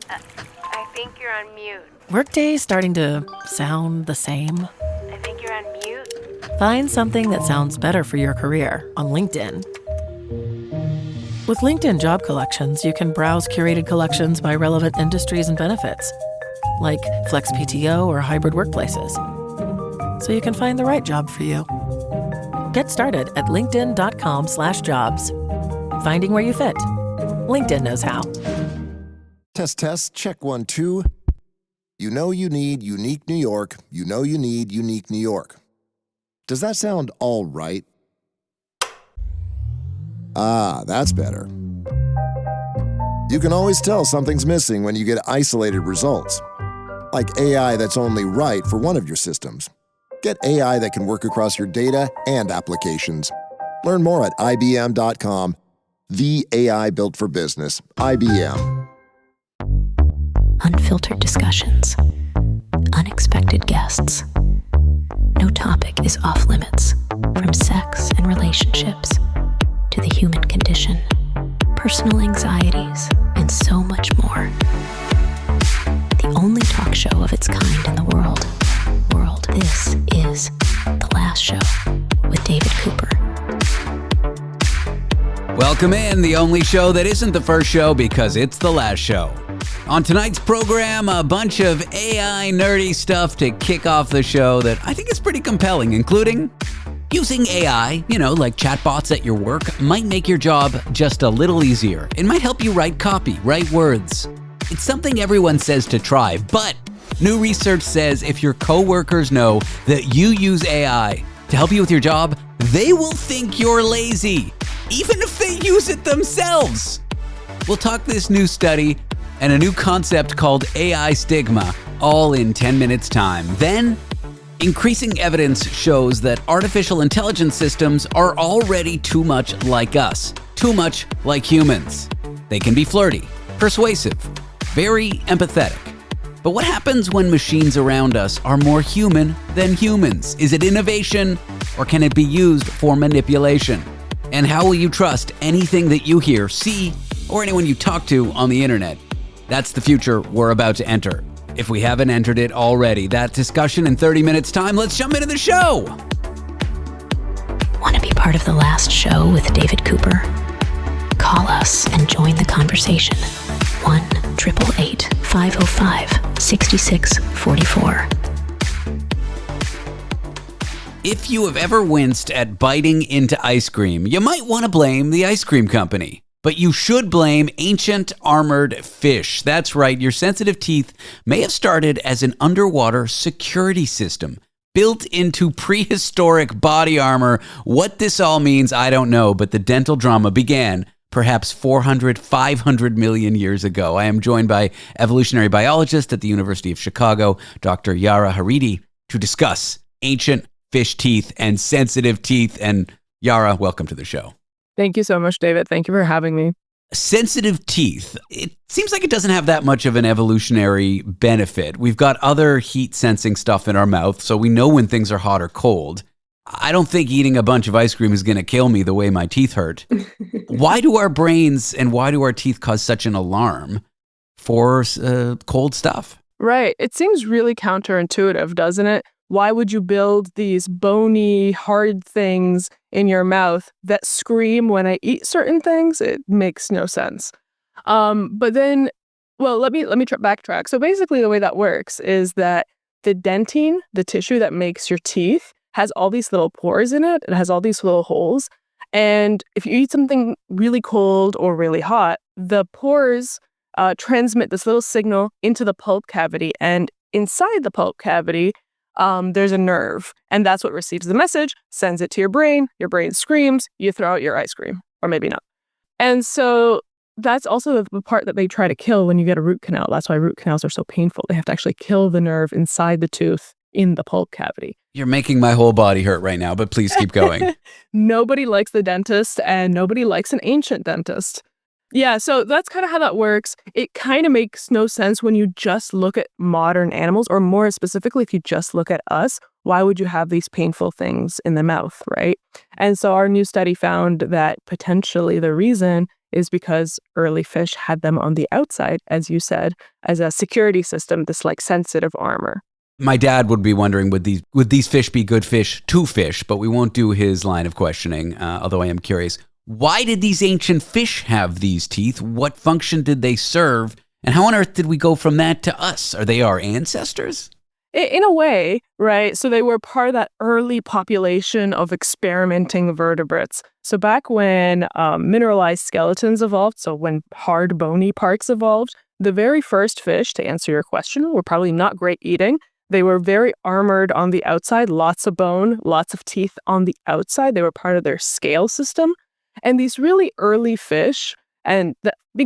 I think you're on mute. Workday starting to sound the same? I think you're on mute. Find something that sounds better for your career on LinkedIn. With LinkedIn Job Collections, you can browse curated collections by relevant industries and benefits, like flex PTO or hybrid workplaces, so you can find the right job for you. Get started at linkedin.com/jobs. Finding where you fit. LinkedIn knows how. Test, check 1, 2. You know you need unique New York. You know you need unique New York. Does that sound all right? Ah, that's better. You can always tell something's missing when you get isolated results, like AI that's only right for one of your systems. Get AI that can work across your data and applications. Learn more at IBM.com. The AI built for business. IBM. Unfiltered discussions. Unexpected guests. No topic is off limits, from sex and relationships to the human condition, personal anxieties, and so much more. The only talk show of its kind in the world. This is The Last Show with David Cooper. Welcome in, the only show that isn't the first show because it's the last show. On tonight's program, a bunch of AI nerdy stuff to kick off the show that I think is pretty compelling, including using AI, like chatbots at your work, might make your job just a little easier. It might help you write copy, write words. It's something everyone says to try, but new research says if your coworkers know that you use AI to help you with your job, they will think you're lazy, even if they use it themselves. We'll talk this new study and a new concept called AI stigma, all in 10 minutes time. Then, increasing evidence shows that artificial intelligence systems are already too much like us, too much like humans. They can be flirty, persuasive, very empathetic. But what happens when machines around us are more human than humans? Is it innovation, or can it be used for manipulation? And how will you trust anything that you hear, see, or anyone you talk to on the internet? That's the future we're about to enter. If we haven't entered it already, that discussion in 30 minutes time. Let's jump into the show. Want to be part of The Last Show with David Cooper? Call us and join the conversation. 1-888-505-6644. If you have ever winced at biting into ice cream, you might want to blame the ice cream company. But you should blame ancient armored fish. That's right, your sensitive teeth may have started as an underwater security system built into prehistoric body armor. What this all means, I don't know, but the dental drama began perhaps 400, 500 million years ago. I am joined by evolutionary biologist at the University of Chicago, Dr. Yara Haridy, to discuss ancient fish teeth and sensitive teeth. And Yara, welcome to the show. Thank you so much, David. Thank you for having me. Sensitive teeth. It seems like it doesn't have that much of an evolutionary benefit. We've got other heat sensing stuff in our mouth, so we know when things are hot or cold. I don't think eating a bunch of ice cream is going to kill me the way my teeth hurt. Why do our brains and why do our teeth cause such an alarm for cold stuff? Right. It seems really counterintuitive, doesn't it? Why would you build these bony, hard things in your mouth that scream when I eat certain things? It makes no sense. But then, let me backtrack. So basically the way that works is that the dentine, the tissue that makes your teeth, has all these little pores in it. It has all these little holes. And if you eat something really cold or really hot, the pores transmit this little signal into the pulp cavity. And inside the pulp cavity, there's a nerve. And that's what receives the message, sends it to your brain screams, you throw out your ice cream. Or maybe not. And so that's also the part that they try to kill when you get a root canal. That's why root canals are so painful. They have to actually kill the nerve inside the tooth in the pulp cavity. You're making my whole body hurt right now, but please keep going. Nobody likes the dentist and nobody likes an ancient dentist. Yeah, so that's kind of how that works. It kind of makes no sense when you just look at modern animals, or more specifically, if you just look at us, why would you have these painful things in the mouth, right? And so our new study found that potentially the reason is because early fish had them on the outside, as you said, as a security system, this like sensitive armor. My dad would be wondering, would these fish be good fish to fish? But we won't do his line of questioning, although I am curious. Why did these ancient fish have these teeth? What function did they serve? And how on earth did we go from that to us? Are they our ancestors? In a way, right? So they were part of that early population of experimenting vertebrates. So back when mineralized skeletons evolved, so when hard bony parts evolved, the very first fish, to answer your question, were probably not great eating. They were very armored on the outside, lots of bone, lots of teeth on the outside. They were part of their scale system. And these really early fish, and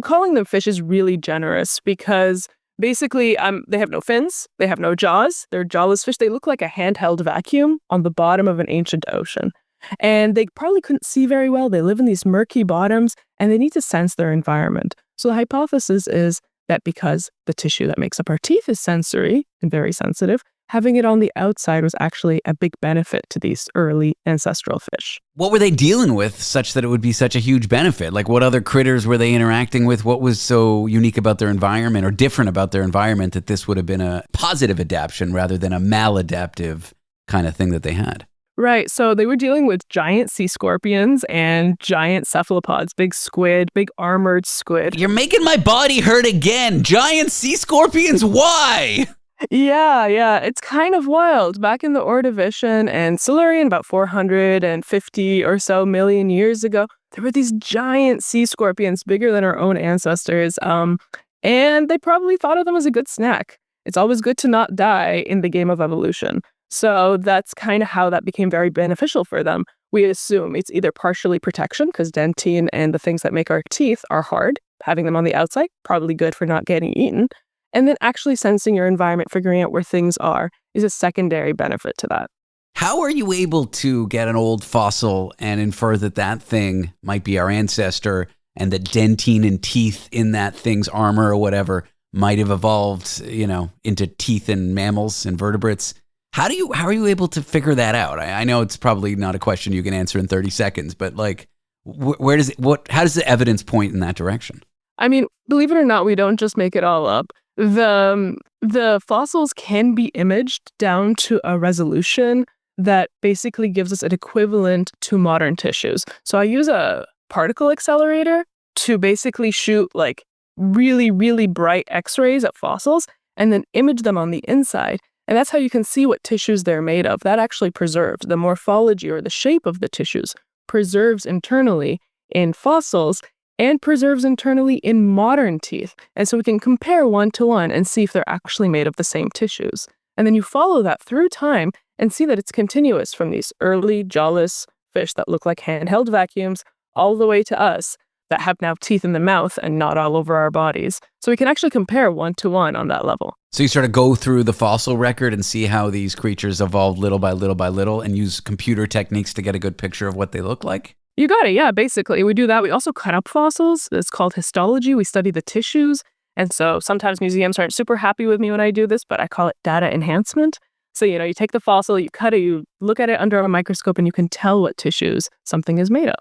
calling them fish is really generous because basically they have no fins, they have no jaws, they're jawless fish. They look like a handheld vacuum on the bottom of an ancient ocean. And they probably couldn't see very well. They live in these murky bottoms and they need to sense their environment. So the hypothesis is that because the tissue that makes up our teeth is sensory and very sensitive, having it on the outside was actually a big benefit to these early ancestral fish. What were they dealing with such that it would be such a huge benefit? Like what other critters were they interacting with? What was so unique about their environment or different about their environment that this would have been a positive adaptation rather than a maladaptive kind of thing that they had? Right. So they were dealing with giant sea scorpions and giant cephalopods, big squid, big armored squid. You're making my body hurt again. Giant sea scorpions? Why? Yeah. It's kind of wild. Back in the Ordovician and Silurian, about 450 or so million years ago, there were these giant sea scorpions, bigger than our own ancestors. And they probably thought of them as a good snack. It's always good to not die in the game of evolution. So that's kind of how that became very beneficial for them. We assume it's either partially protection, because dentine and the things that make our teeth are hard. Having them on the outside, probably good for not getting eaten. And then actually sensing your environment, figuring out where things are, is a secondary benefit to that. How are you able to get an old fossil and infer that that thing might be our ancestor and that dentine and teeth in that thing's armor or whatever might have evolved, into teeth in mammals and vertebrates? How are you able to figure that out? I know it's probably not a question you can answer in 30 seconds, but like, how does the evidence point in that direction? I mean, believe it or not, we don't just make it all up. The fossils can be imaged down to a resolution that basically gives us an equivalent to modern tissues. So I use a particle accelerator to basically shoot like really, really bright X-rays at fossils and then image them on the inside. And that's how you can see what tissues they're made of. That actually preserves the morphology or the shape of the tissues, preserves internally in fossils and preserves internally in modern teeth. And so we can compare one to one and see if they're actually made of the same tissues. And then you follow that through time and see that it's continuous from these early jawless fish that look like handheld vacuums all the way to us that have now teeth in the mouth and not all over our bodies. So we can actually compare one to one on that level. So you sort of go through the fossil record and see how these creatures evolved little by little by little and use computer techniques to get a good picture of what they look like? You got it. Yeah, basically. We do that. We also cut up fossils. It's called histology. We study the tissues. And so sometimes museums aren't super happy with me when I do this, but I call it data enhancement. So, you take the fossil, you cut it, you look at it under a microscope, and you can tell what tissues something is made of.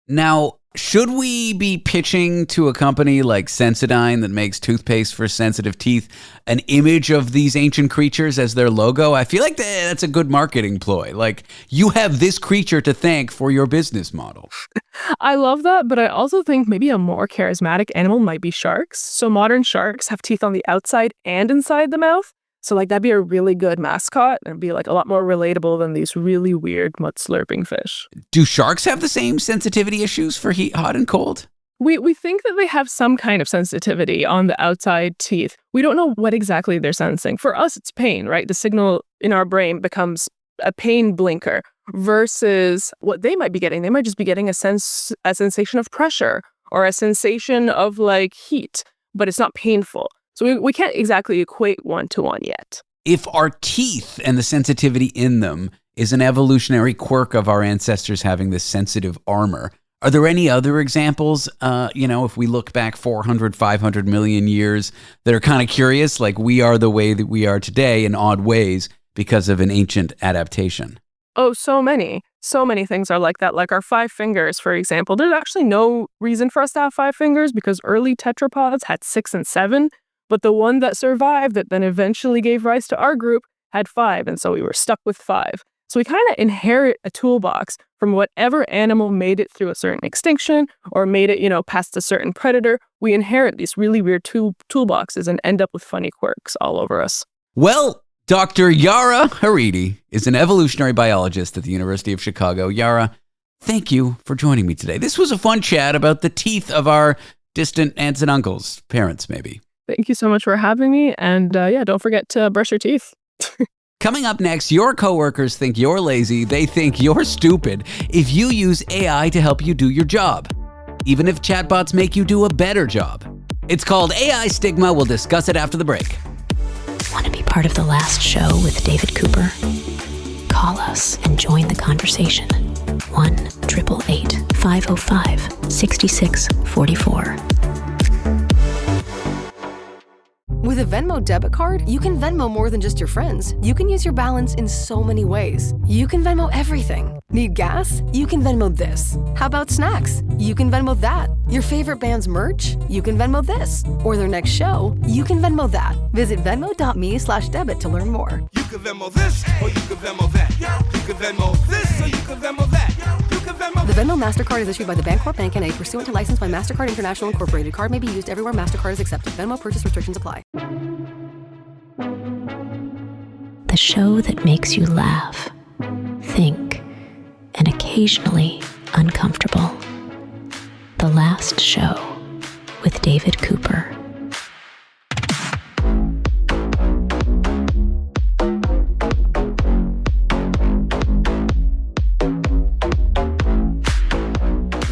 Now, should we be pitching to a company like Sensodyne that makes toothpaste for sensitive teeth an image of these ancient creatures as their logo? I feel like that's a good marketing ploy. Like, you have this creature to thank for your business model. I love that, but I also think maybe a more charismatic animal might be sharks. So modern sharks have teeth on the outside and inside the mouth. So that'd be a really good mascot and be like a lot more relatable than these really weird mud slurping fish. Do sharks have the same sensitivity issues for heat, hot and cold? We think that they have some kind of sensitivity on the outside teeth. We don't know what exactly they're sensing. For us, it's pain, right? The signal in our brain becomes a pain blinker versus what they might be getting. They might just be getting a sensation of pressure or a sensation of like heat, but it's not painful. So we can't exactly equate one to one yet. If our teeth and the sensitivity in them is an evolutionary quirk of our ancestors having this sensitive armor, are there any other examples, if we look back 400, 500 million years that are kind of curious, like we are the way that we are today in odd ways because of an ancient adaptation? Oh, so many. So many things are like that. Like our 5 fingers, for example. There's actually no reason for us to have 5 fingers because early tetrapods had 6 and 7. But the one that survived that then eventually gave rise to our group had 5. And so we were stuck with 5. So we kind of inherit a toolbox from whatever animal made it through a certain extinction or made it, past a certain predator. We inherit these really weird toolboxes and end up with funny quirks all over us. Well, Dr. Yara Haridy is an evolutionary biologist at the University of Chicago. Yara, thank you for joining me today. This was a fun chat about the teeth of our distant aunts and uncles, parents maybe. Thank you so much for having me. And don't forget to brush your teeth. Coming up next, your coworkers think you're lazy. They think you're stupid if you use AI to help you do your job, even if chatbots make you do a better job. It's called AI Stigma. We'll discuss it after the break. Want to be part of the last show with David Cooper? Call us and join the conversation. 1-888-505-6644. With a Venmo debit card, you can Venmo more than just your friends. You can use your balance in so many ways. You can Venmo everything. Need gas? You can Venmo this. How about snacks? You can Venmo that. Your favorite band's merch? You can Venmo this. Or their next show? You can Venmo that. Visit venmo.me/debit to learn more. You can Venmo this, or you can Venmo that. You can Venmo this, or you can Venmo that. You can Venmo. The Venmo MasterCard is issued by the Bancorp Bank N.A. pursuant to license by MasterCard International Incorporated. Card may be used everywhere MasterCard is accepted. Venmo purchase restrictions apply. The show that makes you laugh, think, and occasionally uncomfortable. The Last Show with David Cooper.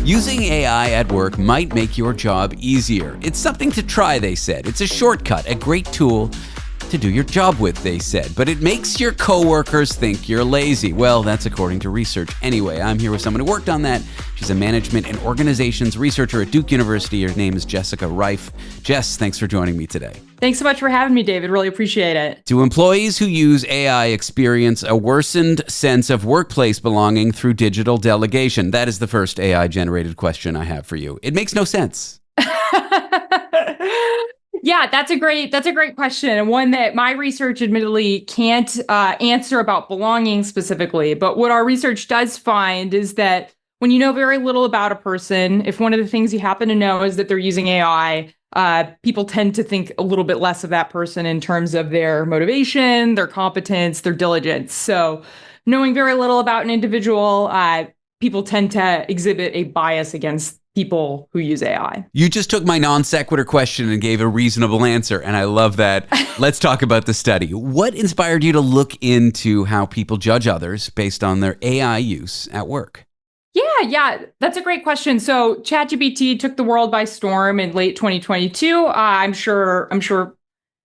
Using AI at work might make your job easier. It's something to try, they said. It's a shortcut, a great tool to do your job with, they said. But it makes your coworkers think you're lazy. Well, that's according to research. Anyway, I'm here with someone who worked on that. She's a management and organizations researcher at Duke University. Her name is Jessica Reif. Jess, thanks for joining me today. Thanks so much for having me, David. Really appreciate it. Do employees who use AI experience a worsened sense of workplace belonging through digital delegation? That is the first AI-generated question I have for you. It makes no sense. Yeah, that's a great question, and one that my research admittedly can't answer about belonging specifically. But what our research does find is that when you know very little about a person, if one of the things you happen to know is that they're using AI, people tend to think a little bit less of that person in terms of their motivation, their competence, their diligence. So knowing very little about an individual, people tend to exhibit a bias against people who use AI. You just took my non sequitur question and gave a reasonable answer, and I love that. Let's talk about the study. What inspired you to look into how people judge others based on their AI use at work? Yeah, that's a great question. So ChatGPT took the world by storm in late 2022. I'm sure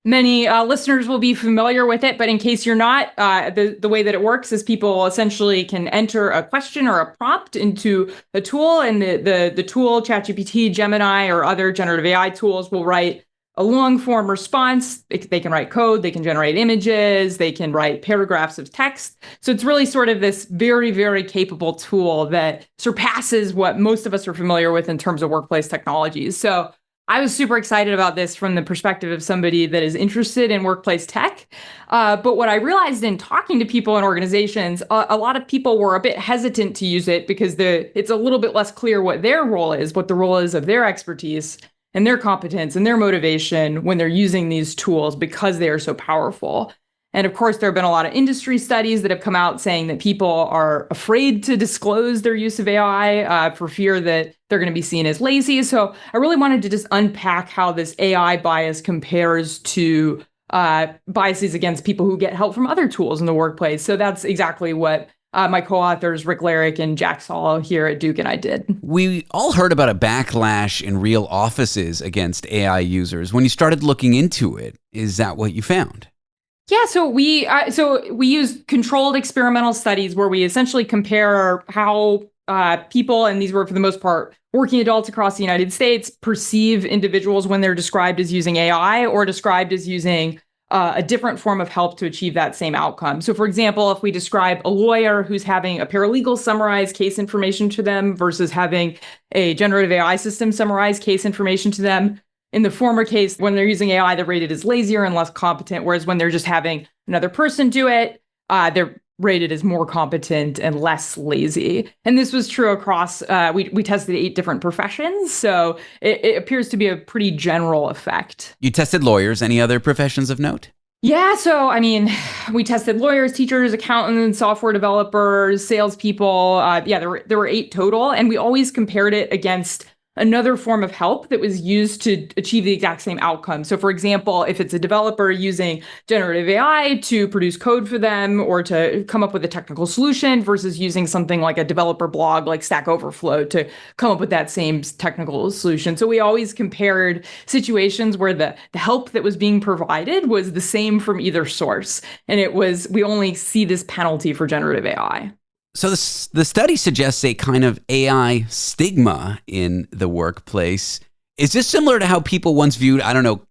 many listeners will be familiar with it, but in case you're not, the way that it works is people essentially can enter a question or a prompt into a tool, and the tool, ChatGPT, Gemini, or other generative AI tools will write a long form response. They can write code, they can generate images, they can write paragraphs of text. So it's really sort of this very, very capable tool that surpasses what most of us are familiar with in terms of workplace technologies. So I was super excited about this from the perspective of somebody that is interested in workplace tech. But what I realized in talking to people in organizations, a lot of people were a bit hesitant to use it because it's a little bit less clear what their role is, what the role is of their expertise and their competence and their motivation when they're using these tools because they are so powerful. And of course, there have been a lot of industry studies that have come out saying that people are afraid to disclose their use of AI for fear that they're going to be seen as lazy. So I really wanted to just unpack how this AI bias compares to biases against people who get help from other tools in the workplace. So that's exactly what my co-authors, Rick Larrick and Jack Saul here at Duke and I did. We all heard about a backlash in real offices against AI users. When you started looking into it, is that what you found? Yeah, so we use controlled experimental studies where we essentially compare how people, and these were for the most part working adults across the United States, perceive individuals when they're described as using AI or described as using a different form of help to achieve that same outcome. So, for example, if we describe a lawyer who's having a paralegal summarize case information to them versus having a generative AI system summarize case information to them, in the former case, when they're using AI, they're rated as lazier and less competent, whereas when they're just having another person do it, they're rated as more competent and less lazy. And this was true across, we tested 8 different professions. So it appears to be a pretty general effect. You tested lawyers. Any other professions of note? Yeah. So, I mean, we tested lawyers, teachers, accountants, software developers, salespeople. There were 8 total. And we always compared it against another form of help that was used to achieve the exact same outcome. So, for example, if it's a developer using generative AI to produce code for them or to come up with a technical solution versus using something like a developer blog like Stack Overflow to come up with that same technical solution. So we always compared situations where the help that was being provided was the same from either source. And we only see this penalty for generative AI. So the study suggests a kind of AI stigma in the workplace. Is this similar to how people once viewed,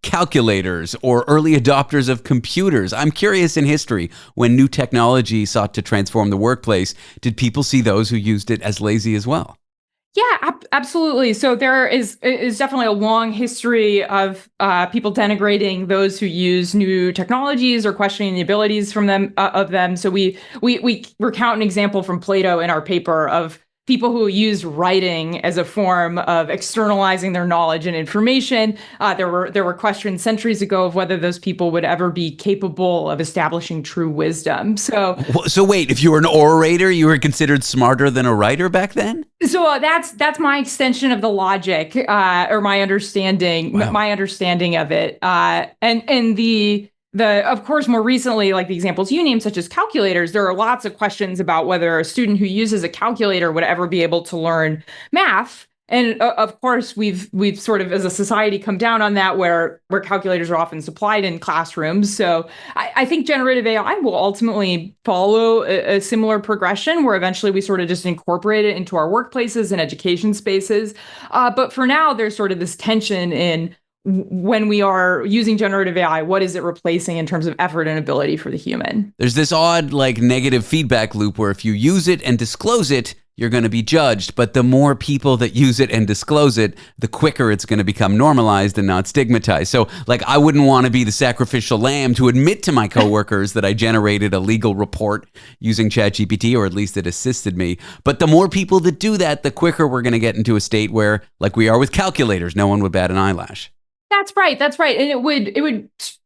calculators or early adopters of computers? I'm curious, in history, when new technology sought to transform the workplace, did people see those who used it as lazy as well? Yeah, absolutely. So there is definitely a long history of people denigrating those who use new technologies or questioning the abilities from them of them. So we recount an example from Plato in our paper of people who used writing as a form of externalizing their knowledge and information. There were questions centuries ago of whether those people would ever be capable of establishing true wisdom. So wait, if you were an orator, you were considered smarter than a writer back then? So that's my extension of the logic, or my understanding, Wow. my understanding of it, and the of course, more recently, like the examples you named, such as calculators, there are lots of questions about whether a student who uses a calculator would ever be able to learn math. And of course, we've sort of, as a society, come down on that, where calculators are often supplied in classrooms. So I think generative AI will ultimately follow a similar progression, where eventually we sort of just incorporate it into our workplaces and education spaces. But for now, there's sort of this tension in when we are using generative AI, what is it replacing in terms of effort and ability for the human? There's this odd, negative feedback loop where if you use it and disclose it, you're going to be judged. But the more people that use it and disclose it, the quicker it's going to become normalized and not stigmatized. So, I wouldn't want to be the sacrificial lamb to admit to my coworkers that I generated a legal report using ChatGPT, or at least it assisted me. But the more people that do that, the quicker we're going to get into a state where, like we are with calculators, no one would bat an eyelash. That's right. And it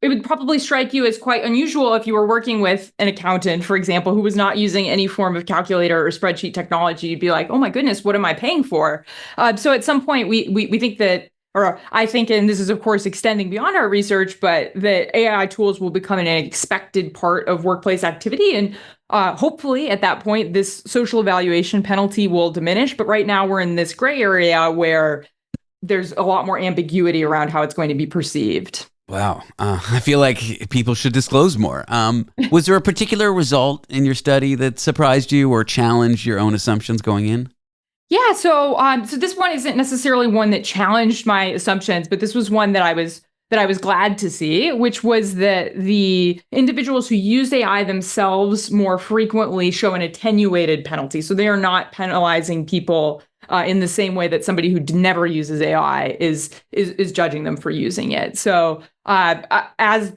would probably strike you as quite unusual if you were working with an accountant, for example, who was not using any form of calculator or spreadsheet technology. You'd be like, oh my goodness, what am I paying for? So at some point, we think that, or I think, and this is of course extending beyond our research, but that AI tools will become an expected part of workplace activity. And hopefully at that point, this social evaluation penalty will diminish. But right now we're in this gray area where there's a lot more ambiguity around how it's going to be perceived. Wow. I feel like people should disclose more. Was there a particular result in your study that surprised you or challenged your own assumptions going in? Yeah, so this one isn't necessarily one that challenged my assumptions, but this was one that I was glad to see, which was that the individuals who use AI themselves more frequently show an attenuated penalty. So they are not penalizing people in the same way that somebody who never uses AI is judging them for using it. So as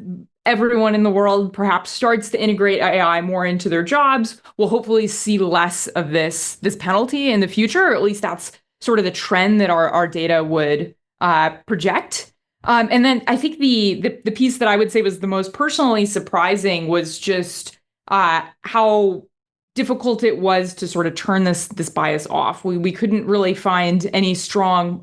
everyone in the world perhaps starts to integrate AI more into their jobs, we'll hopefully see less of this penalty in the future, or at least that's sort of the trend that our data would project. And then I think the piece that I would say was the most personally surprising was just how difficult it was to sort of turn this bias off. We couldn't really find any strong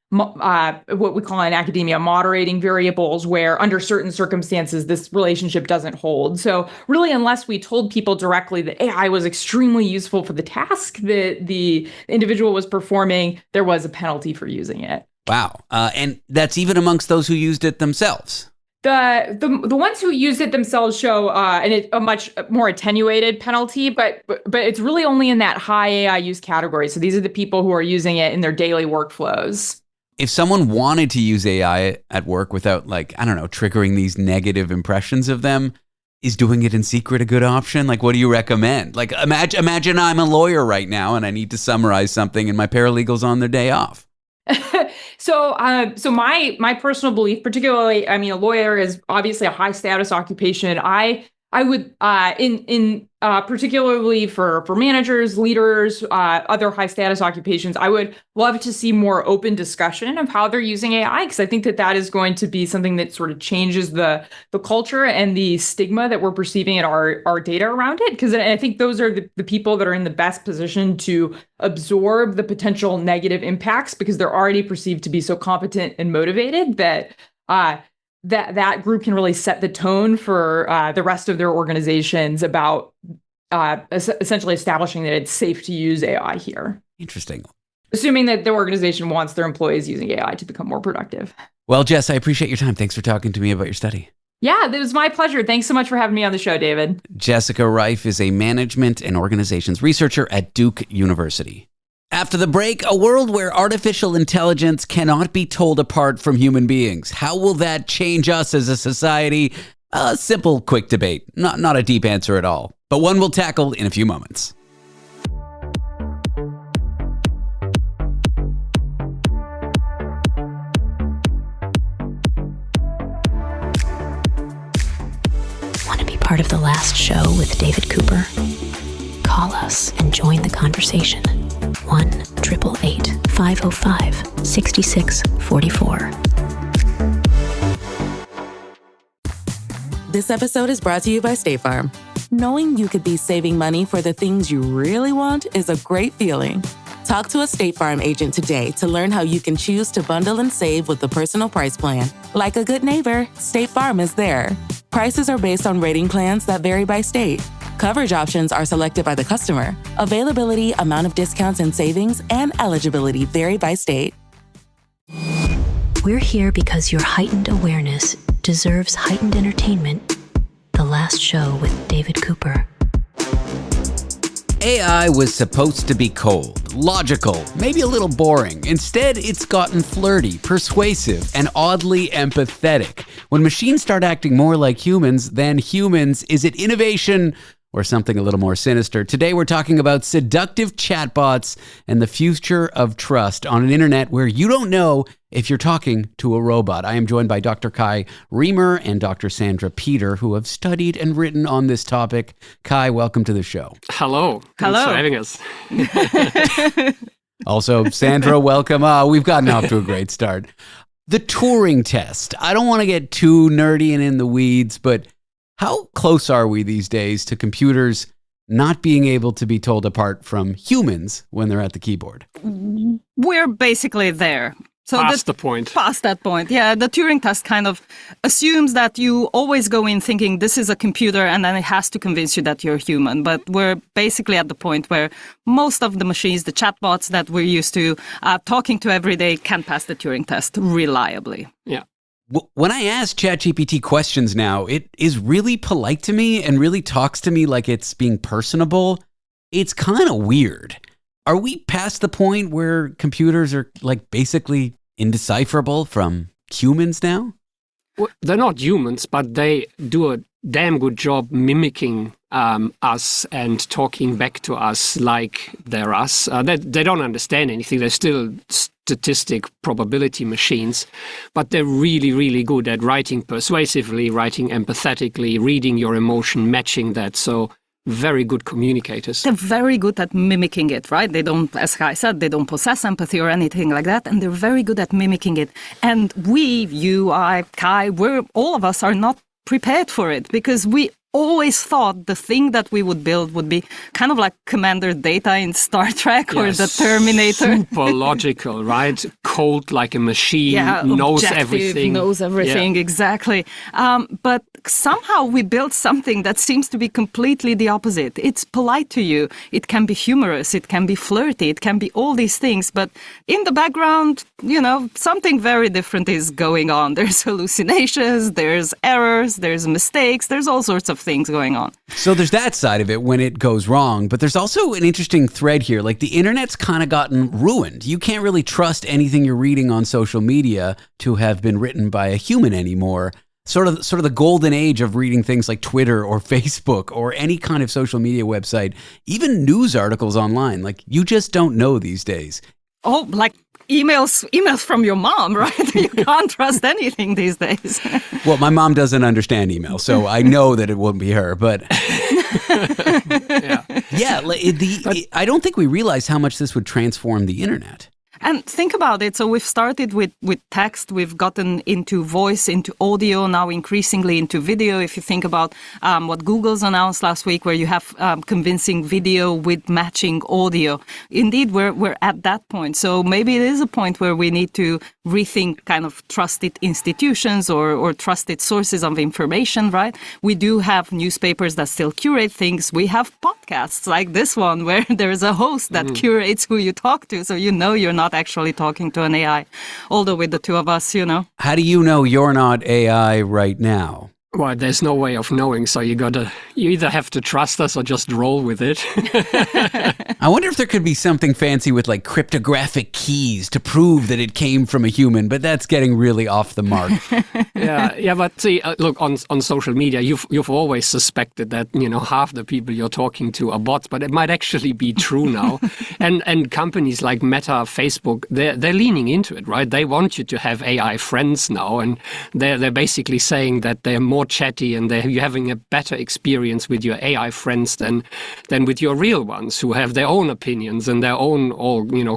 what we call in academia moderating variables, where under certain circumstances this relationship doesn't hold. So really, unless we told people directly that AI was extremely useful for the task that the individual was performing, there was a penalty for using it. Wow. And that's even amongst those who used it themselves. The ones who used it themselves show a much more attenuated penalty, but it's really only in that high AI use category. So these are the people who are using it in their daily workflows. if someone wanted to use AI at work without, like, I don't know, triggering these negative impressions of them, is doing it in secret a good option? Like, what do you recommend? Like, imagine I'm a lawyer right now and I need to summarize something and my paralegal's on their day off. So my personal belief, particularly, I mean, a lawyer is obviously a high status occupation. I would, particularly for managers, leaders, other high status occupations, I would love to see more open discussion of how they're using AI, because I think that is going to be something that sort of changes the culture and the stigma that we're perceiving in our data around it. Because I think those are the people that are in the best position to absorb the potential negative impacts, because they're already perceived to be so competent and motivated that that group can really set the tone for the rest of their organizations about essentially establishing that it's safe to use AI here. Interesting. Assuming that the organization wants their employees using AI to become more productive. Well, Jess, I appreciate your time. Thanks for talking to me about your study. Yeah, it was my pleasure. Thanks so much for having me on the show, David. Jessica Reif is a management and organizations researcher at Duke University. After the break, a world where artificial intelligence cannot be told apart from human beings. How will that change us as a society? A simple, quick debate. Not a deep answer at all, but one we'll tackle in a few moments. Want to be part of the last show with David Cooper? Call us and join the conversation. 1-888-505-6644. This episode is brought to you by State Farm. Knowing you could be saving money for the things you really want is a great feeling. Talk to a State Farm agent today to learn how you can choose to bundle and save with the Personal Price Plan. Like a good neighbor, State Farm is there. Prices are based on rating plans that vary by state. Coverage options are selected by the customer. Availability, amount of discounts and savings, and eligibility vary by state. We're here because your heightened awareness deserves heightened entertainment. The last show with David Cooper. AI was supposed to be cold, logical, maybe a little boring. Instead, it's gotten flirty, persuasive, and oddly empathetic. When machines start acting more like humans than humans, is it innovation or something a little more sinister? Today, we're talking about seductive chatbots and the future of trust on an internet where you don't know if you're talking to a robot. I am joined by Dr. Kai Riemer and Dr. Sandra Peter, who have studied and written on this topic. Kai, welcome to the show. Hello. Thanks for having us. Also, Sandra, welcome. We've gotten off to a great start. The Turing test. I don't want to get too nerdy and in the weeds, but how close are we these days to computers not being able to be told apart from humans when they're at the keyboard? We're basically there. So past the point. Past that point, yeah. The Turing test kind of assumes that you always go in thinking this is a computer and then it has to convince you that you're human. But we're basically at the point where most of the machines, the chatbots that we're used to talking to every day, can pass the Turing test reliably. Yeah. When I ask ChatGPT questions now, it is really polite to me and really talks to me like it's being personable. It's kind of weird. Are we past the point where computers are like basically indecipherable from humans now? Well, they're not humans, but they do a damn good job mimicking us and talking back to us like they're us. They don't understand anything. They're still statistic probability machines, but they're really, really good at writing persuasively, writing empathetically, reading your emotion, matching that. So very good communicators. They're very good at mimicking it, right? They don't, as I said, they don't possess empathy or anything like that, and they're very good at mimicking it. And we, you, I, Kai, all of us are not prepared for it because we always thought the thing that we would build would be kind of like Commander Data in Star Trek or the Terminator. Super logical, right? Cold like a machine, knows everything. Knows everything, exactly. But somehow we built something that seems to be completely the opposite. It's polite to you. It can be humorous. It can be flirty. It can be all these things. But in the background, something very different is going on. There's hallucinations, there's errors, there's mistakes, there's all sorts of of things going on. So there's that side of it when it goes wrong, but there's also an interesting thread here. Like the internet's kind of gotten ruined. You can't really trust anything you're reading on social media to have been written by a human anymore. Sort of the golden age of reading things like Twitter or Facebook or any kind of social media website, even news articles online. Like you just don't know these days. Oh, like emails from your mom, right? You can't trust anything these days. Well, my mom doesn't understand email, so I know that it wouldn't be her. But I don't think we realized how much this would transform the internet. And think about it. So we've started with text. We've gotten into voice, into audio, now increasingly into video. If you think about what Google's announced last week, where you have convincing video with matching audio. Indeed, we're at that point. So maybe it is a point where we need to rethink kind of trusted institutions or trusted sources of information, right? We do have newspapers that still curate things. We have podcasts like this one where there's a host that curates who you talk to. So you know you're not actually talking to an AI, although with the two of us, you know. How do you know you're not AI right now? Well, there's no way of knowing, so you either have to trust us or just roll with it. I wonder if there could be something fancy with like cryptographic keys to prove that it came from a human, but that's getting really off the mark. Yeah, but see, look, on social media, you've always suspected that, you know, half the people you're talking to are bots, but it might actually be true now. and companies like Meta, Facebook, they're leaning into it, right? They want you to have AI friends now, and they're basically saying that they're more chatty and you're having a better experience with your AI friends than with your real ones who have their own opinions and their own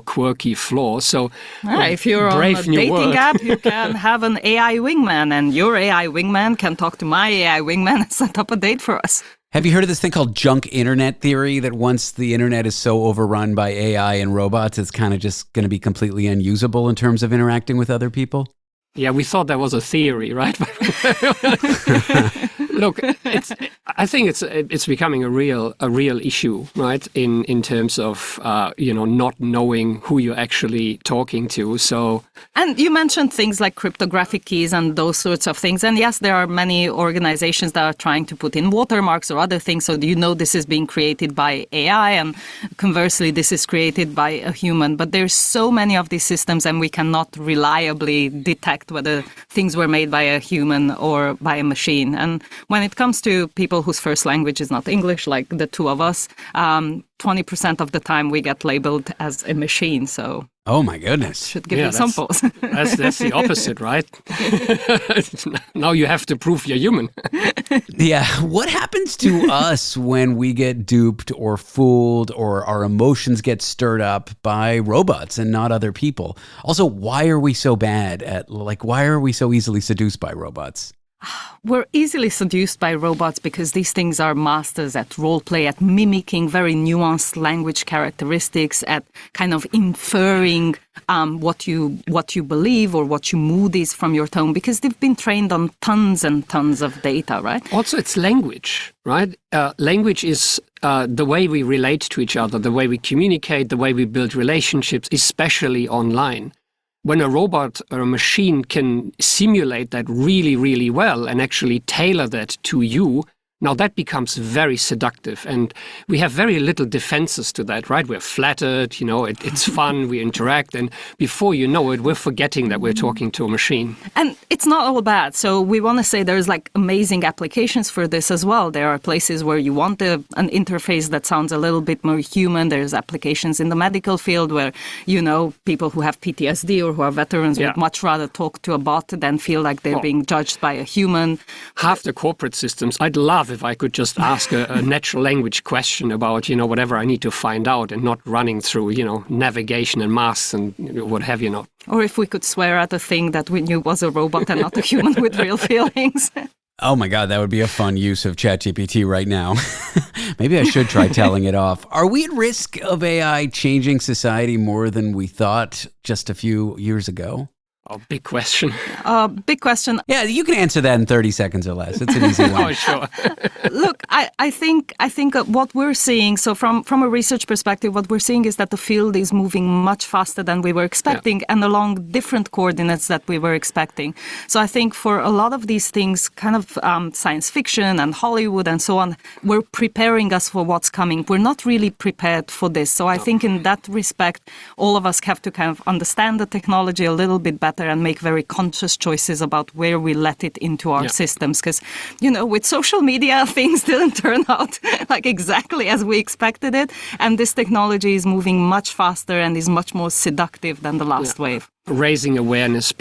quirky flaws. So if you're on a dating app, you can have an AI wingman, and your AI wingman can talk to my AI wingman and set up a date for us. Have you heard of this thing called junk internet theory, that once the internet is so overrun by AI and robots, it's kind of just going to be completely unusable in terms of interacting with other people? Yeah, we thought that was a theory, right? Look, I think it's becoming a real issue, right? In terms of not knowing who you're actually talking to. So, and you mentioned things like cryptographic keys and those sorts of things. And yes, there are many organizations that are trying to put in watermarks or other things. So this is being created by AI, and conversely, this is created by a human. But there's so many of these systems, and we cannot reliably detect whether things were made by a human or by a machine. And when it comes to people whose first language is not English, like the two of us, 20% of the time we get labeled as a machine. So, oh my goodness, should give you some pause. That's the opposite, right? Now you have to prove you're human. Yeah, what happens to us when we get duped or fooled, or our emotions get stirred up by robots and not other people? Also, why are we so bad at why are we so easily seduced by robots? We're easily seduced by robots because these things are masters at role play, at mimicking very nuanced language characteristics, at kind of inferring what you believe or what your mood is from your tone, because they've been trained on tons and tons of data, right? Also, it's language, right? Language is the way we relate to each other, the way we communicate, the way we build relationships, especially online. When a robot or a machine can simulate that really, really well and actually tailor that to you, now that becomes very seductive, and we have very little defenses to that, right? We're flattered, it's fun, we interact, and before you know it, we're forgetting that we're talking to a machine. And it's not all bad. So we want to say there's amazing applications for this as well. There are places where you want an interface that sounds a little bit more human. There's applications in the medical field where, people who have PTSD or who are veterans would much rather talk to a bot than feel like they're being judged by a human. Half the corporate systems, I'd love if I could just ask a natural language question about, whatever I need to find out, and not running through, navigation and masks and what have you not. Or if we could swear at a thing that we knew was a robot and not a human with real feelings. Oh my God, that would be a fun use of ChatGPT right now. Maybe I should try telling it off. Are we at risk of AI changing society more than we thought just a few years ago? Oh, big question. Big question. Yeah, you can answer that in 30 seconds or less. It's an easy one. Oh, sure. Look, I think what we're seeing, so from a research perspective, what we're seeing is that the field is moving much faster than we were expecting and along different coordinates that we were expecting. So I think for a lot of these things, kind of science fiction and Hollywood and so on, we're preparing us for what's coming. We're not really prepared for this. So I think in that respect, all of us have to kind of understand the technology a little bit better and make very conscious choices about where we let it into our systems. Because, with social media, things didn't turn out like exactly as we expected it. And this technology is moving much faster and is much more seductive than the last wave. Raising awareness,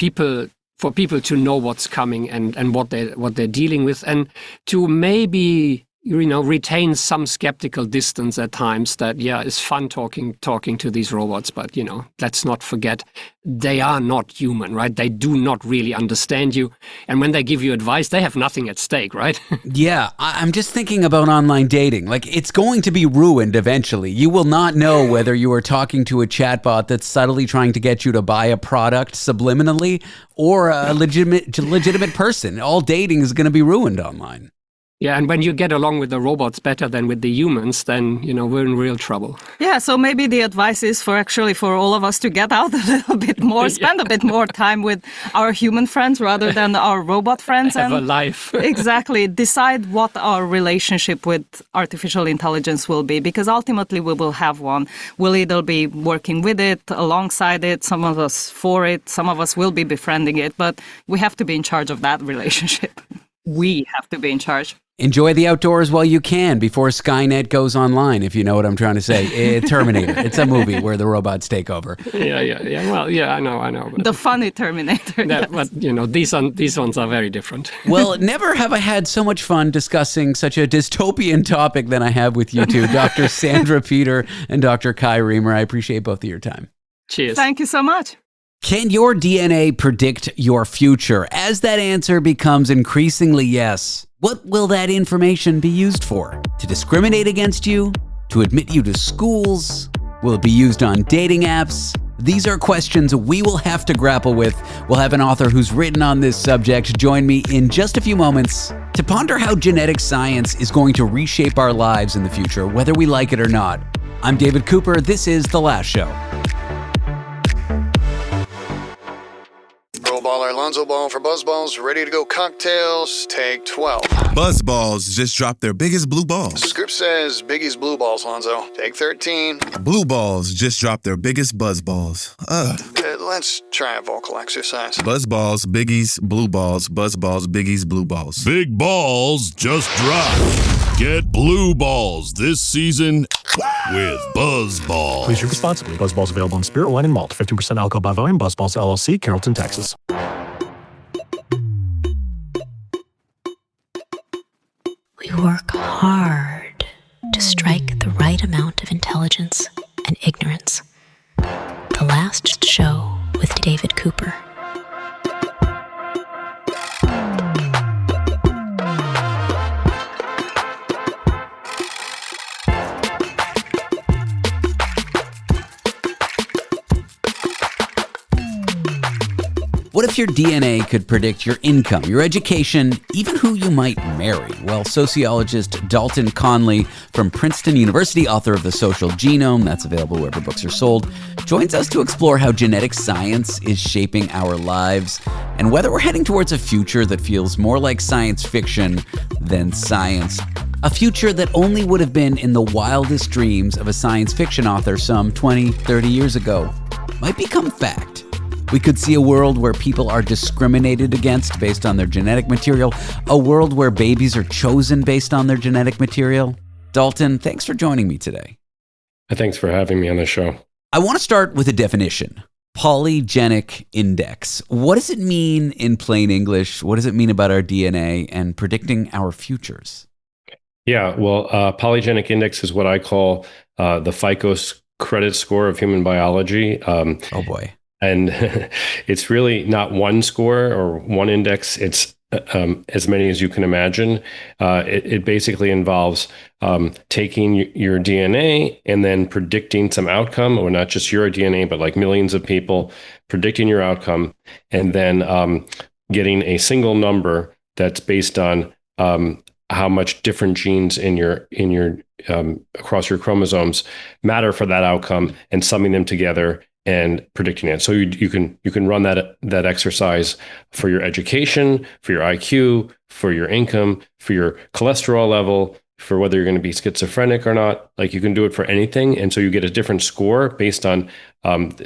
for people to know what's coming and what they're dealing with, and to maybe retain some skeptical distance at times. That it's fun talking to these robots, but let's not forget they are not human, right? They do not really understand you, and when they give you advice, they have nothing at stake, right? Yeah, I'm just thinking about online dating. Like, it's going to be ruined eventually. You will not know whether you are talking to a chatbot that's subtly trying to get you to buy a product subliminally or a legitimate person. All dating is going to be ruined online. Yeah, and when you get along with the robots better than with the humans, then, we're in real trouble. Yeah, so maybe the advice is for all of us to get out a little bit more, spend a bit more time with our human friends rather than our robot friends. Have a life. Exactly. Decide what our relationship with artificial intelligence will be, because ultimately we will have one. We'll either be working with it, alongside it, some of us for it, some of us will be befriending it, but we have to be in charge of that relationship. We have to be in charge. Enjoy the outdoors while you can before Skynet goes online, if you know what I'm trying to say. Terminator. It's a movie where the robots take over. Yeah. Well, I know. The funny Terminator. But, these ones are very different. Well, never have I had so much fun discussing such a dystopian topic than I have with you two, Dr. Sandra Peter and Dr. Kai Riemer. I appreciate both of your time. Cheers. Thank you so much. Can your DNA predict your future? As that answer becomes increasingly yes, what will that information be used for? To discriminate against you? To admit you to schools? Will it be used on dating apps? These are questions we will have to grapple with. We'll have an author who's written on this subject join me in just a few moments to ponder how genetic science is going to reshape our lives in the future, whether we like it or not. I'm David Cooper. This is The Last Show. Baller Lonzo Ball for Buzzballs, ready to go cocktails, take 12. Buzzballs just dropped their biggest blue balls. Script says Biggie's blue balls, Lonzo. Take 13. Blue balls just dropped their biggest buzzballs. Let's try a vocal exercise. Buzzballs, Biggie's, blue balls, buzzballs, Biggie's, blue balls. Big balls just dropped. Get blue balls this season with Buzzballs. Please drink responsibly. Buzzballs available in spirit, wine, and malt. 15% alcohol by volume. Buzzballs, LLC, Carrollton, Texas. We work hard to strike the right amount of intelligence and ignorance. The Last Show with David Cooper. What if your DNA could predict your income, your education, even who you might marry? Well, sociologist Dalton Conley from Princeton University, author of the Social Genome, that's available wherever books are sold, joins us to explore how genetic science is shaping our lives and whether we're heading towards a future that feels more like science fiction than science. A future that only would have been in the wildest dreams of a science fiction author some 20, 30 years ago might become fact. We could see a world where people are discriminated against based on their genetic material, a world where babies are chosen based on their genetic material. Dalton, thanks for joining me today. Thanks for having me on the show. I want to start with a definition. Polygenic index. What does it mean in plain English? What does it mean about our DNA and predicting our futures? Yeah, well, polygenic index is what I call the FICO credit score of human biology. Oh boy. And it's really not one score or one index. It's as many as you can imagine. It basically involves taking your DNA and then predicting some outcome, or not just your DNA, but like millions of people, predicting your outcome, and then getting a single number that's based on how much different genes in your across your chromosomes matter for that outcome, and summing them together and predicting it. So you can run that exercise for your education, for your IQ, for your income, for your cholesterol level, for whether you're going to be schizophrenic or not. Like, you can do it for anything, and so you get a different score based on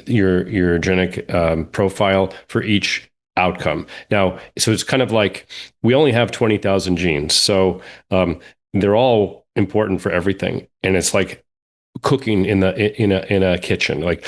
your genetic profile for each outcome. Now, so it's kind of like we only have 20,000 genes, so they're all important for everything, and it's like cooking in a kitchen. Like,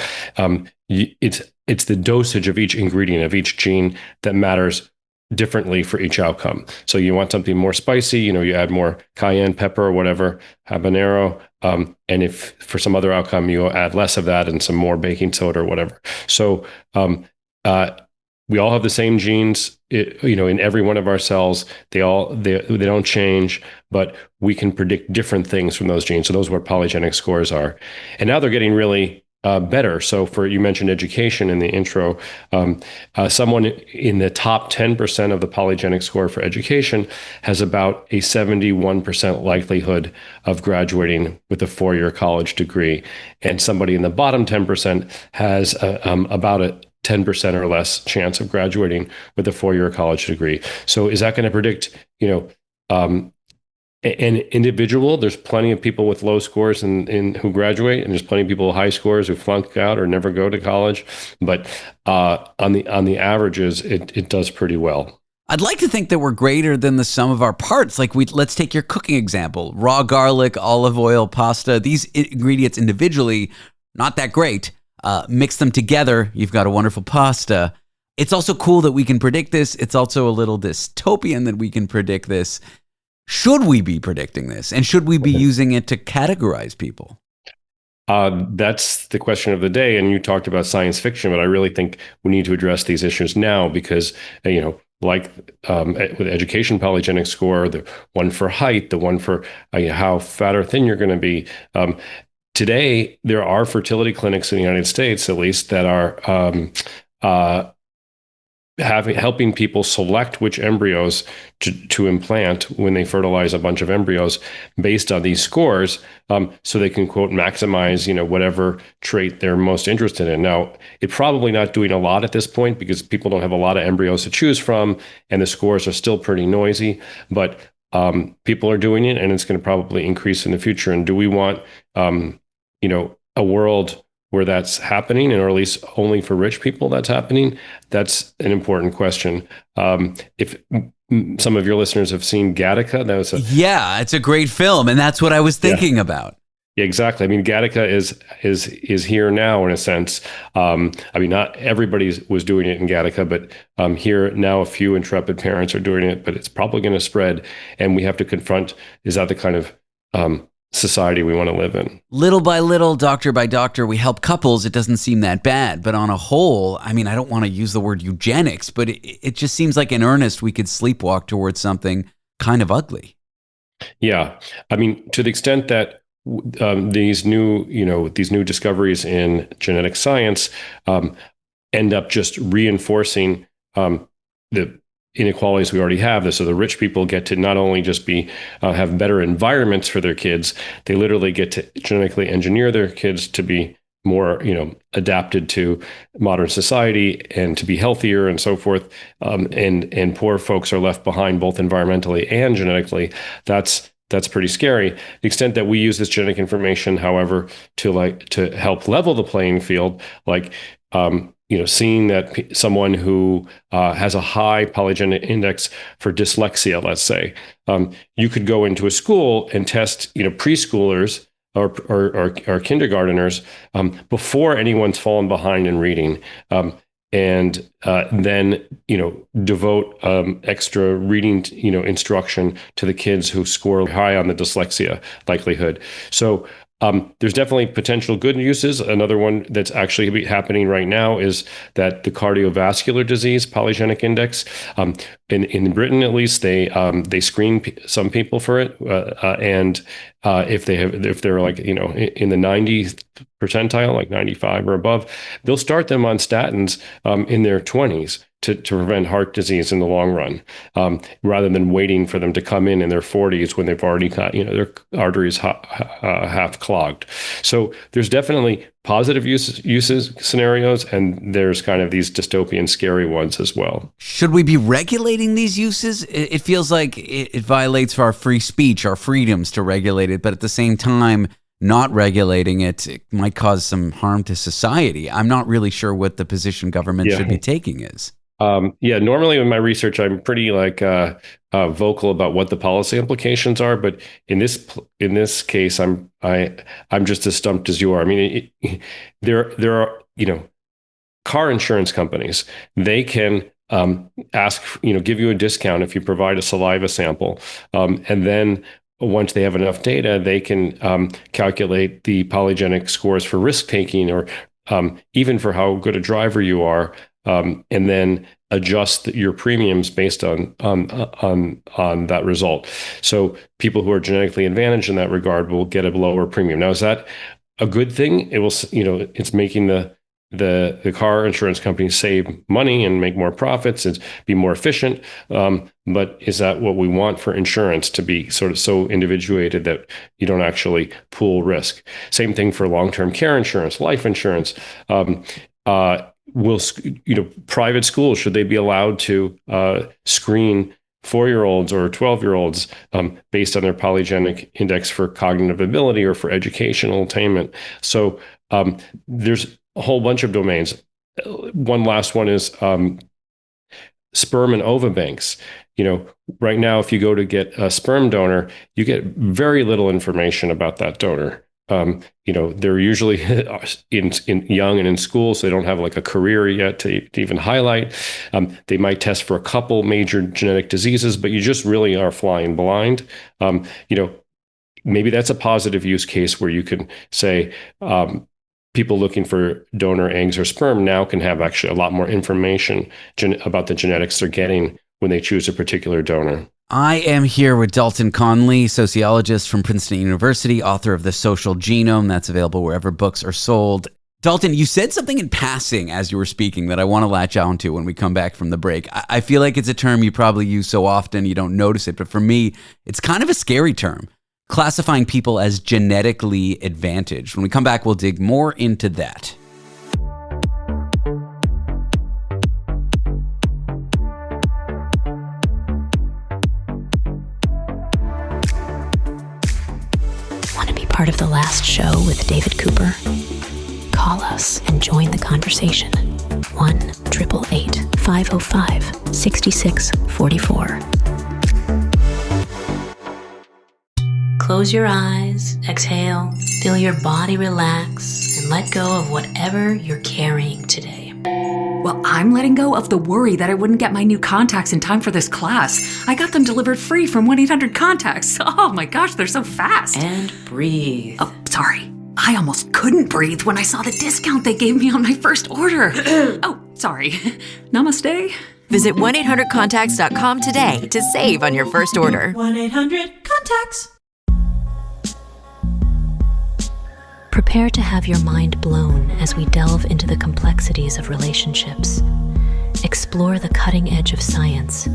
it's the dosage of each ingredient of each gene that matters differently for each outcome. So you want something more spicy, you add more cayenne pepper or whatever, habanero, and if for some other outcome you add less of that and some more baking soda or whatever. So we all have the same genes, in every one of our cells. They don't change, but we can predict different things from those genes. So those are what polygenic scores are. And now they're getting really better. So you mentioned education in the intro. Someone in the top 10% of the polygenic score for education has about a 71% likelihood of graduating with a 4-year college degree. And somebody in the bottom 10% has about a 10% or less chance of graduating with a 4-year college degree. So is that going to predict, an individual? There's plenty of people with low scores who graduate, and there's plenty of people with high scores who flunk out or never go to college. But on the averages, it does pretty well. I'd like to think that we're greater than the sum of our parts. Like, let's take your cooking example: raw garlic, olive oil, pasta. These ingredients individually, not that great. Mix them together, you've got a wonderful pasta. It's also cool that we can predict this. It's also a little dystopian that we can predict this. Should we be predicting this? And should we be using it to categorize people? That's the question of the day. And you talked about science fiction, but I really think we need to address these issues now because, like with education polygenic score, the one for height, the one for how fat or thin you're going to be. Today, there are fertility clinics in the United States, at least, that are helping people select which embryos to implant when they fertilize a bunch of embryos based on these scores, so they can, quote, maximize, whatever trait they're most interested in. Now, it's probably not doing a lot at this point because people don't have a lot of embryos to choose from, and the scores are still pretty noisy, but people are doing it, and it's going to probably increase in the future. And do we want a world where that's happening, or at least only for rich people that's happening? That's an important question. If some of your listeners have seen Gattaca, yeah, it's a great film, and that's what I was thinking about. Yeah, exactly. I mean, Gattaca is here now in a sense. Not everybody was doing it in Gattaca, but here now a few intrepid parents are doing it. But it's probably going to spread, and we have to confront: is that the kind of society we want to live in? Little by little, doctor by doctor, we help couples. It doesn't seem that bad, but on a whole, I don't want to use the word eugenics, but it just seems like in earnest we could sleepwalk towards something kind of ugly. Yeah, to the extent that these new discoveries in genetic science end up just reinforcing the inequalities we already have. So the rich people get to not only just have better environments for their kids, they literally get to genetically engineer their kids to be more, adapted to modern society and to be healthier and so forth. And poor folks are left behind both environmentally and genetically. That's pretty scary. The extent that we use this genetic information, however, to help level the playing field, seeing that someone who has a high polygenic index for dyslexia, let's say, you could go into a school and test, preschoolers or kindergarteners before anyone's fallen behind in reading, and then devote extra reading instruction to the kids who score high on the dyslexia likelihood. So There's definitely potential good uses. Another one that's actually happening right now is that the cardiovascular disease polygenic index. In Britain, at least, they screen some people for it, and if they're like in the 90th percentile, like 95 or above, they'll start them on statins in their 20s to prevent heart disease in the long run, rather than waiting for them to come in their 40s when they've already got their arteries half clogged. So there's definitely positive uses scenarios, and there's kind of these dystopian, scary ones as well. Should we be regulating these uses? It feels like it violates our free speech, our freedoms to regulate it, but at the same time, not regulating it might cause some harm to society. I'm not really sure what the position government should be taking is. Normally in my research, I'm pretty vocal about what the policy implications are, but in this case, I'm just as stumped as you are. I mean, there are car insurance companies. They can give you a discount if you provide a saliva sample, and then once they have enough data, they can calculate the polygenic scores for risk taking, or even for how good a driver you are. And then adjust your premiums based on that result. So people who are genetically advantaged in that regard will get a lower premium. Now, is that a good thing? It will, it's making the car insurance companies save money and make more profits and be more efficient. But is that what we want for insurance, to be sort of so individuated that you don't actually pool risk? Same thing for long-term care insurance, life insurance. Will private schools, should they be allowed to screen 4-year-olds or 12-year-olds based on their polygenic index for cognitive ability or for educational attainment? So there's a whole bunch of domains. One last one is sperm and ova banks. Right now, if you go to get a sperm donor, you get very little information about that donor. They're usually in young and in school, so they don't have like a career yet to even highlight. They might test for a couple major genetic diseases, but you just really are flying blind. Maybe that's a positive use case where you can say people looking for donor eggs or sperm now can have actually a lot more information about the genetics they're getting when they choose a particular donor. I am here with Dalton Conley, sociologist from Princeton University, author of The Social Genome. That's available wherever books are sold. Dalton, you said something in passing as you were speaking that I want to latch on to when we come back from the break. I feel like it's a term you probably use so often you don't notice it, but for me, it's kind of a scary term, classifying people as genetically advantaged. When we come back, we'll dig more into that. Part of the last show with David Cooper? Call us and join the conversation. 1-888-505-6644. Close your eyes, exhale, feel your body relax, and let go of whatever you're carrying today. Well, I'm letting go of the worry that I wouldn't get my new contacts in time for this class. I got them delivered free from 1-800-CONTACTS. Oh my gosh, they're so fast. And breathe. Oh, sorry. I almost couldn't breathe when I saw the discount they gave me on my first order. Oh, sorry. Namaste. Visit 1-800-CONTACTS.com today to save on your first order. 1-800-CONTACTS. Prepare to have your mind blown as we delve into the complexities of relationships, explore the cutting edge of science,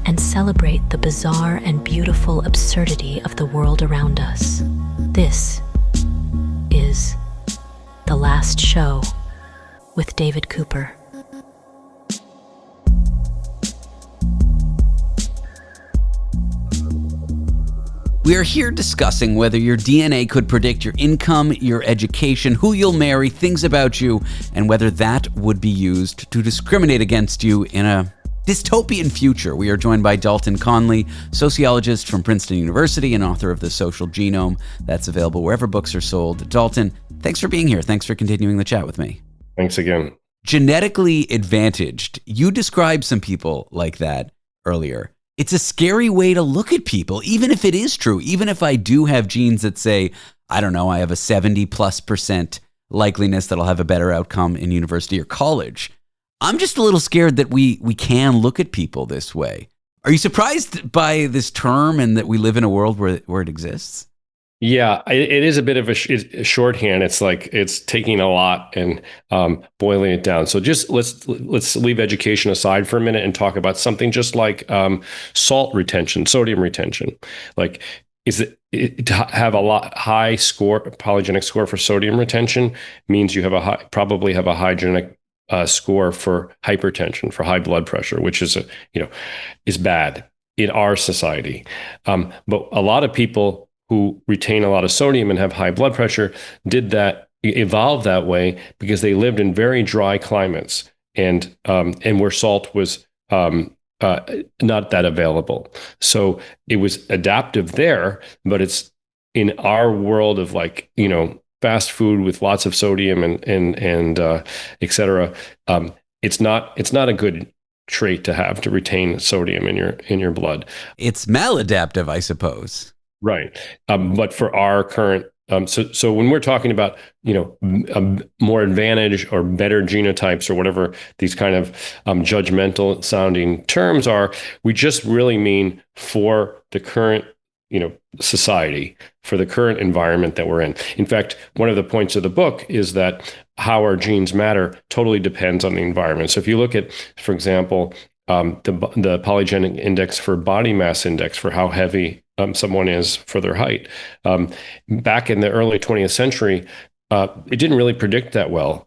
and celebrate the bizarre and beautiful absurdity of the world around us. This is The Last Show with David Cooper. We are here discussing whether your DNA could predict your income, your education, who you'll marry, things about you, and whether that would be used to discriminate against you in a dystopian future. We are joined by Dalton Conley, sociologist from Princeton University and author of The Social Genome. That's available wherever books are sold. Dalton, thanks for being here. Thanks for continuing the chat with me. Thanks again. Genetically advantaged. You described some people like that earlier. It's a scary way to look at people, even if it is true. Even if I do have genes that say I don't know, I have a 70+% likeliness that I'll have a better outcome in university or college. I'm just a little scared that we can look at people this way. Are you surprised by this term and that we live in a world where it exists? Yeah, it is a bit of a shorthand. It's like it's taking a lot and boiling it down. So just let's leave education aside for a minute and talk about something just like salt retention, sodium retention. Like, is it to have a high score, polygenic score for sodium retention means you have probably have a high genetic score for hypertension, for high blood pressure, which is is bad in our society. But a lot of people who retain a lot of sodium and have high blood pressure evolved that way because they lived in very dry climates and where salt was not that available. So it was adaptive there, but it's in our world of fast food with lots of sodium and et cetera. It's not a good trait to have, to retain sodium in your blood. It's maladaptive, I suppose. Right. But for our current, so when we're talking about, more advantage or better genotypes or whatever these kind of judgmental sounding terms are, we just really mean for the current, society, for the current environment that we're in. In fact, one of the points of the book is that how our genes matter totally depends on the environment. So if you look at, for example, the polygenic index for body mass index, for how heavy someone is for their height. Back in the early 20th century, it didn't really predict that well.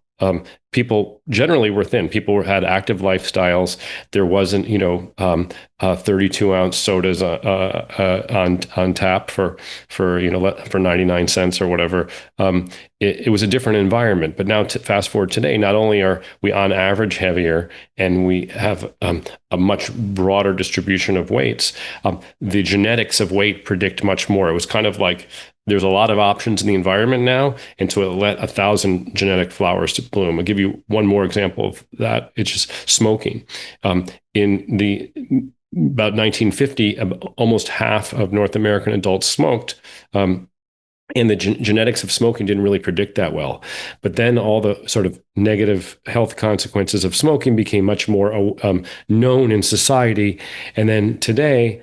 People generally were thin. People had active lifestyles. There wasn't, 32-ounce sodas on tap for 99 cents or whatever. It was a different environment. But now, fast forward today, not only are we on average heavier and we have a much broader distribution of weights, the genetics of weight predict much more. It was kind of like there's a lot of options in the environment now, and so it let 1,000 genetic flowers to bloom. I'll give you one more example of that. It's just smoking. In the about 1950, almost half of North American adults smoked, and the genetics of smoking didn't really predict that well. But then all the sort of negative health consequences of smoking became much more known in society, and then today,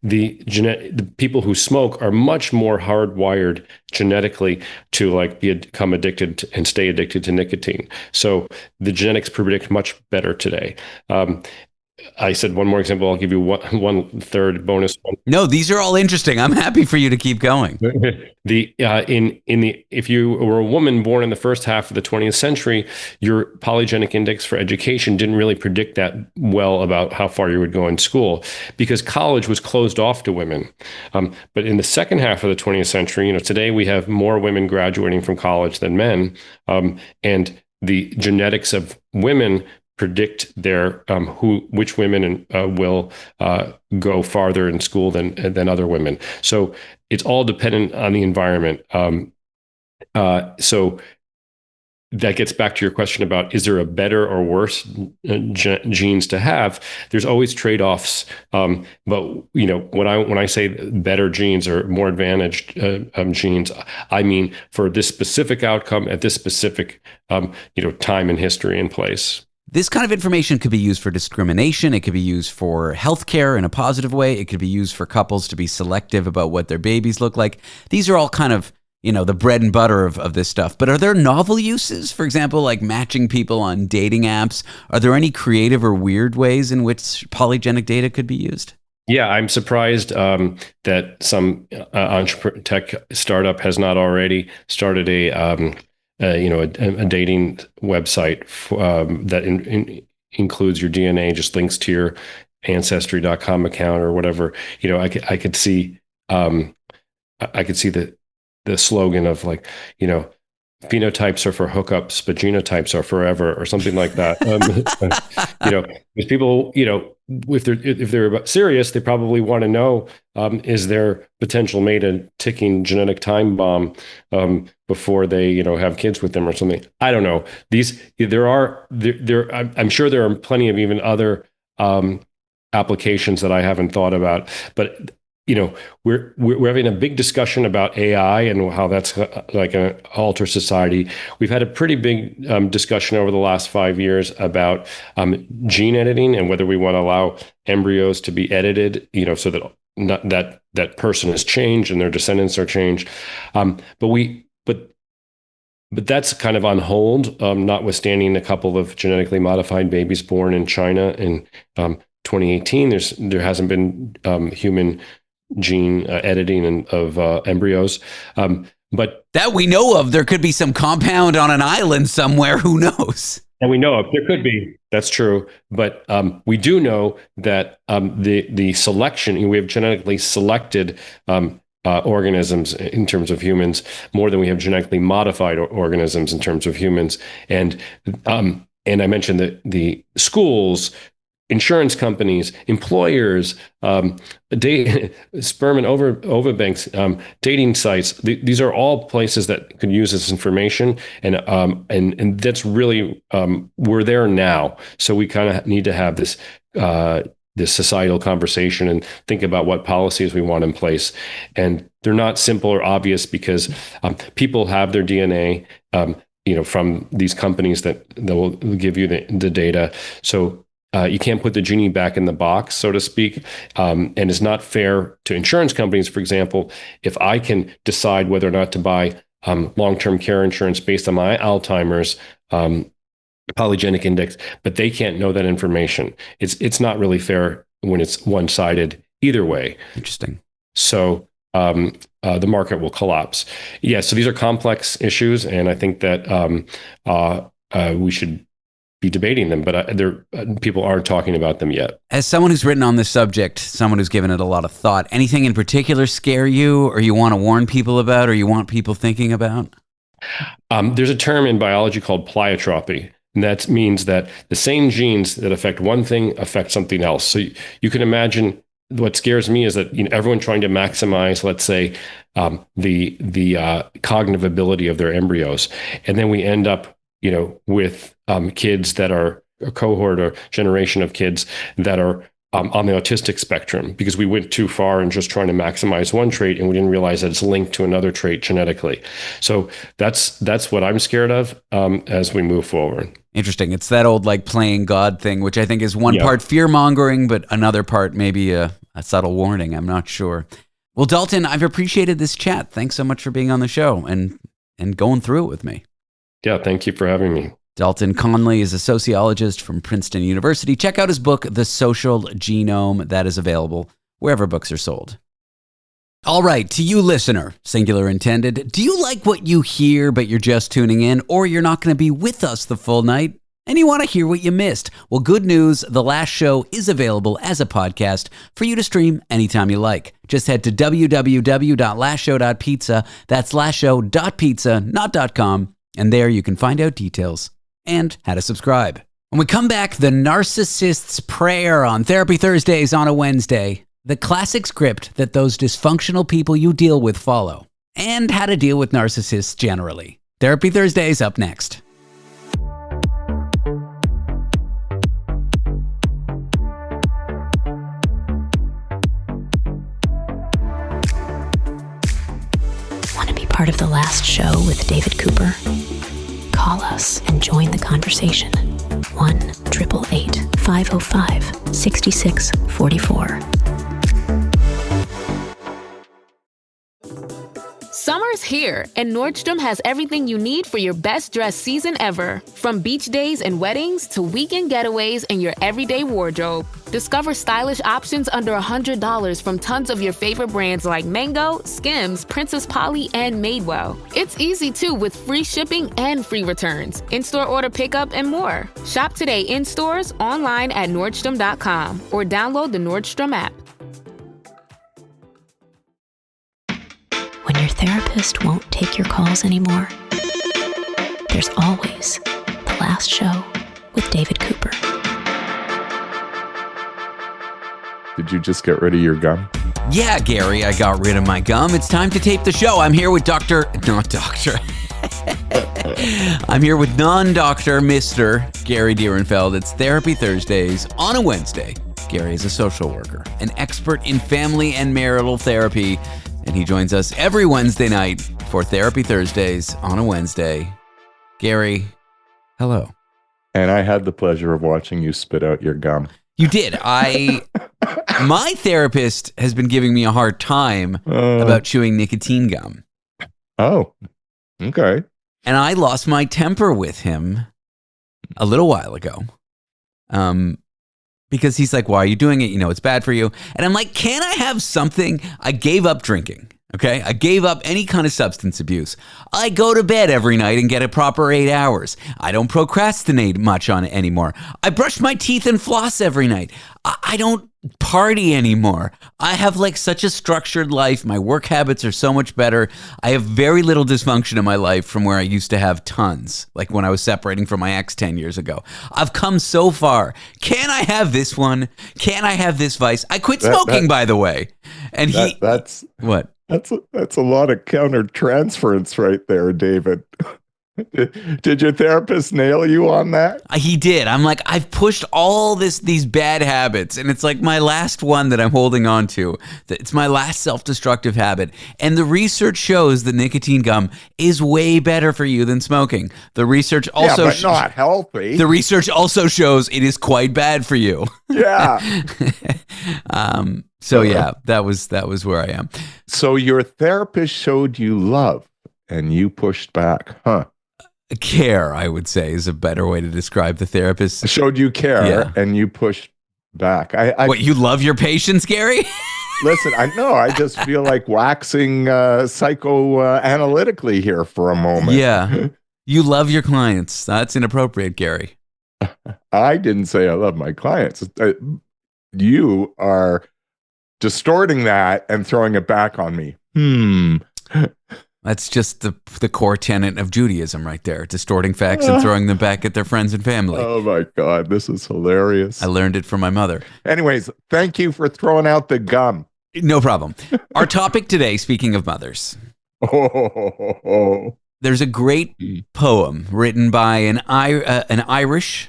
the people who smoke are much more hardwired genetically to become addicted and stay addicted to nicotine. So the genetics predict much better today. I said one more example. I'll give you one third bonus one. No, these are all interesting. I'm happy for you to keep going. If you were a woman born in the first half of the 20th century, your polygenic index for education didn't really predict that well about how far you would go in school because college was closed off to women. But in the second half of the 20th century, today we have more women graduating from college than men, and the genetics of women predict which women will go farther in school than other women. So it's all dependent on the environment. So that gets back to your question about, is there a better or worse genes to have? There's always trade-offs. But when I say better genes or more advantaged genes, I mean for this specific outcome at this specific time in history and place. This kind of information could be used for discrimination. It could be used for healthcare in a positive way. It could be used for couples to be selective about what their babies look like. These are all kind of, the bread and butter of this stuff. But are there novel uses? For example, like matching people on dating apps? Are there any creative or weird ways in which polygenic data could be used? Yeah, I'm surprised that some tech startup has not already started a dating website that includes your DNA, just links to your ancestry.com account or whatever. I could see the slogan of phenotypes are for hookups, but genotypes are forever, or something like that. Because people, if they're serious, they probably want to know, is their potential mate a ticking genetic time bomb before they, have kids with them or something? I don't know. I'm sure there are plenty of even other applications that I haven't thought about, but we're having a big discussion about AI and how that's like going to alter society. We've had a pretty big discussion over the last 5 years about gene editing and whether we want to allow embryos to be edited, so that that person is changed and their descendants are changed. But that's kind of on hold, notwithstanding a couple of genetically modified babies born in China in 2018. There hasn't been human gene editing of embryos. But that we know of, there could be some compound on an island somewhere. Who knows? And we know of, there could be. That's true. But we do know that the selection, we have genetically selected organisms in terms of humans more than we have genetically modified organisms in terms of humans. And I mentioned that the schools, insurance companies, employers, sperm and ovobanks, dating sites. These are all places that could use this information, and that's really we're there now. So we kind of need to have this societal conversation and think about what policies we want in place. And they're not simple or obvious because people have their DNA, from these companies that will give you the data. So you can't put the genie back in the box, so to speak. And it's not fair to insurance companies, for example, if I can decide whether or not to buy long-term care insurance based on my Alzheimer's polygenic index, but they can't know that information. It's not really fair when it's one-sided either way. Interesting. So the market will collapse. Yeah, so these are complex issues, and I think that we should be debating them, but people aren't talking about them yet. As someone who's written on this subject, someone who's given it a lot of thought, anything in particular scare you, or you want to warn people about, or you want people thinking about? There's a term in biology called pleiotropy. And that means that the same genes that affect one thing affect something else. So you can imagine what scares me is that everyone trying to maximize, let's say, the cognitive ability of their embryos, and then we end up, with kids that are a cohort or generation of kids that are on the autistic spectrum because we went too far in just trying to maximize one trait and we didn't realize that it's linked to another trait genetically. So that's what I'm scared of as we move forward. Interesting. It's that old playing God thing, which I think is one part fear-mongering, but another part maybe a subtle warning. I'm not sure. Well, Dalton, I've appreciated this chat. Thanks so much for being on the show and going through it with me. Yeah, thank you for having me. Dalton Conley is a sociologist from Princeton University. Check out his book, The Social Genome. That is available wherever books are sold. All right, to you listener, singular intended, do you like what you hear but you're just tuning in, or you're not going to be with us the full night and you want to hear what you missed? Well, good news, the last show is available as a podcast for you to stream anytime you like. Just head to www.lastshow.pizza. That's lastshow.pizza, not .com. And there you can find out details and how to subscribe. When we come back, the Narcissist's prayer on Therapy Thursdays on a Wednesday, the classic script that those dysfunctional people you deal with follow, and how to deal with narcissists generally. Therapy Thursdays up next. Want to be part of the last show with David Cooper? Call us and join the conversation. 1-888-505-6644. Summer's here, and Nordstrom has everything you need for your best dress season ever. From beach days and weddings to weekend getaways and your everyday wardrobe. Discover stylish options under $100 from tons of your favorite brands like Mango, Skims, Princess Polly, and Madewell. It's easy too with free shipping and free returns, in-store order pickup, and more. Shop today in stores, online at Nordstrom.com, or download the Nordstrom app. When your therapist won't take your calls anymore, there's always the last show with David Cooper. Did you just get rid of your gum? Yeah, Gary, I got rid of my gum. It's time to tape the show. I'm here with I'm here with non-doctor, Mr. Gary Direnfeld. It's Therapy Thursdays on a Wednesday. Gary is a social worker, an expert in family and marital therapy, and he joins us every Wednesday night for Therapy Thursdays on a Wednesday. Gary, hello. And I had the pleasure of watching you spit out your gum. You did. My therapist has been giving me a hard time about chewing nicotine gum. Oh, okay. And I lost my temper with him a little while ago. Because he's like, why are you doing it? You know, it's bad for you. And I'm like, can I have something? I gave up drinking. Okay. I gave up any kind of substance abuse. I go to bed every night and get a proper 8 hours. I don't procrastinate much on it anymore. I brush my teeth and floss every night. I don't party anymore. I have like such a structured life. My work habits are so much better. I have very little dysfunction in my life from where I used to have tons, like when I was separating from my ex 10 years ago. I've come so far. Can I have this one? Can I have this vice? I quit smoking, by the way. And that's what? That's a lot of counter-transference right there, David. Did your therapist nail you on that? He did. I'm like, I've pushed all these bad habits, and it's like my last one that I'm holding on to. It's my last self-destructive habit. And the research shows that nicotine gum is way better for you than smoking. The research also but not healthy. The research also shows it is quite bad for you. Yeah. So yeah, that was where I am. So your therapist showed you love and you pushed back, huh? Care, I would say, is a better way to describe the therapist. Showed you care and you pushed back. What, you love your patients, Gary? Listen, I know. I just feel like waxing psychoanalytically here for a moment. Yeah. You love your clients. That's inappropriate, Gary. I didn't say I love my clients. You are distorting that and throwing it back on me. That's just the core tenet of Judaism right there, distorting facts and throwing them back at their friends and family. Oh my God, this is hilarious. I learned it from my mother. Anyways, thank you for throwing out the gum. No problem. Our topic today, speaking of mothers. There's a great poem written by an Irish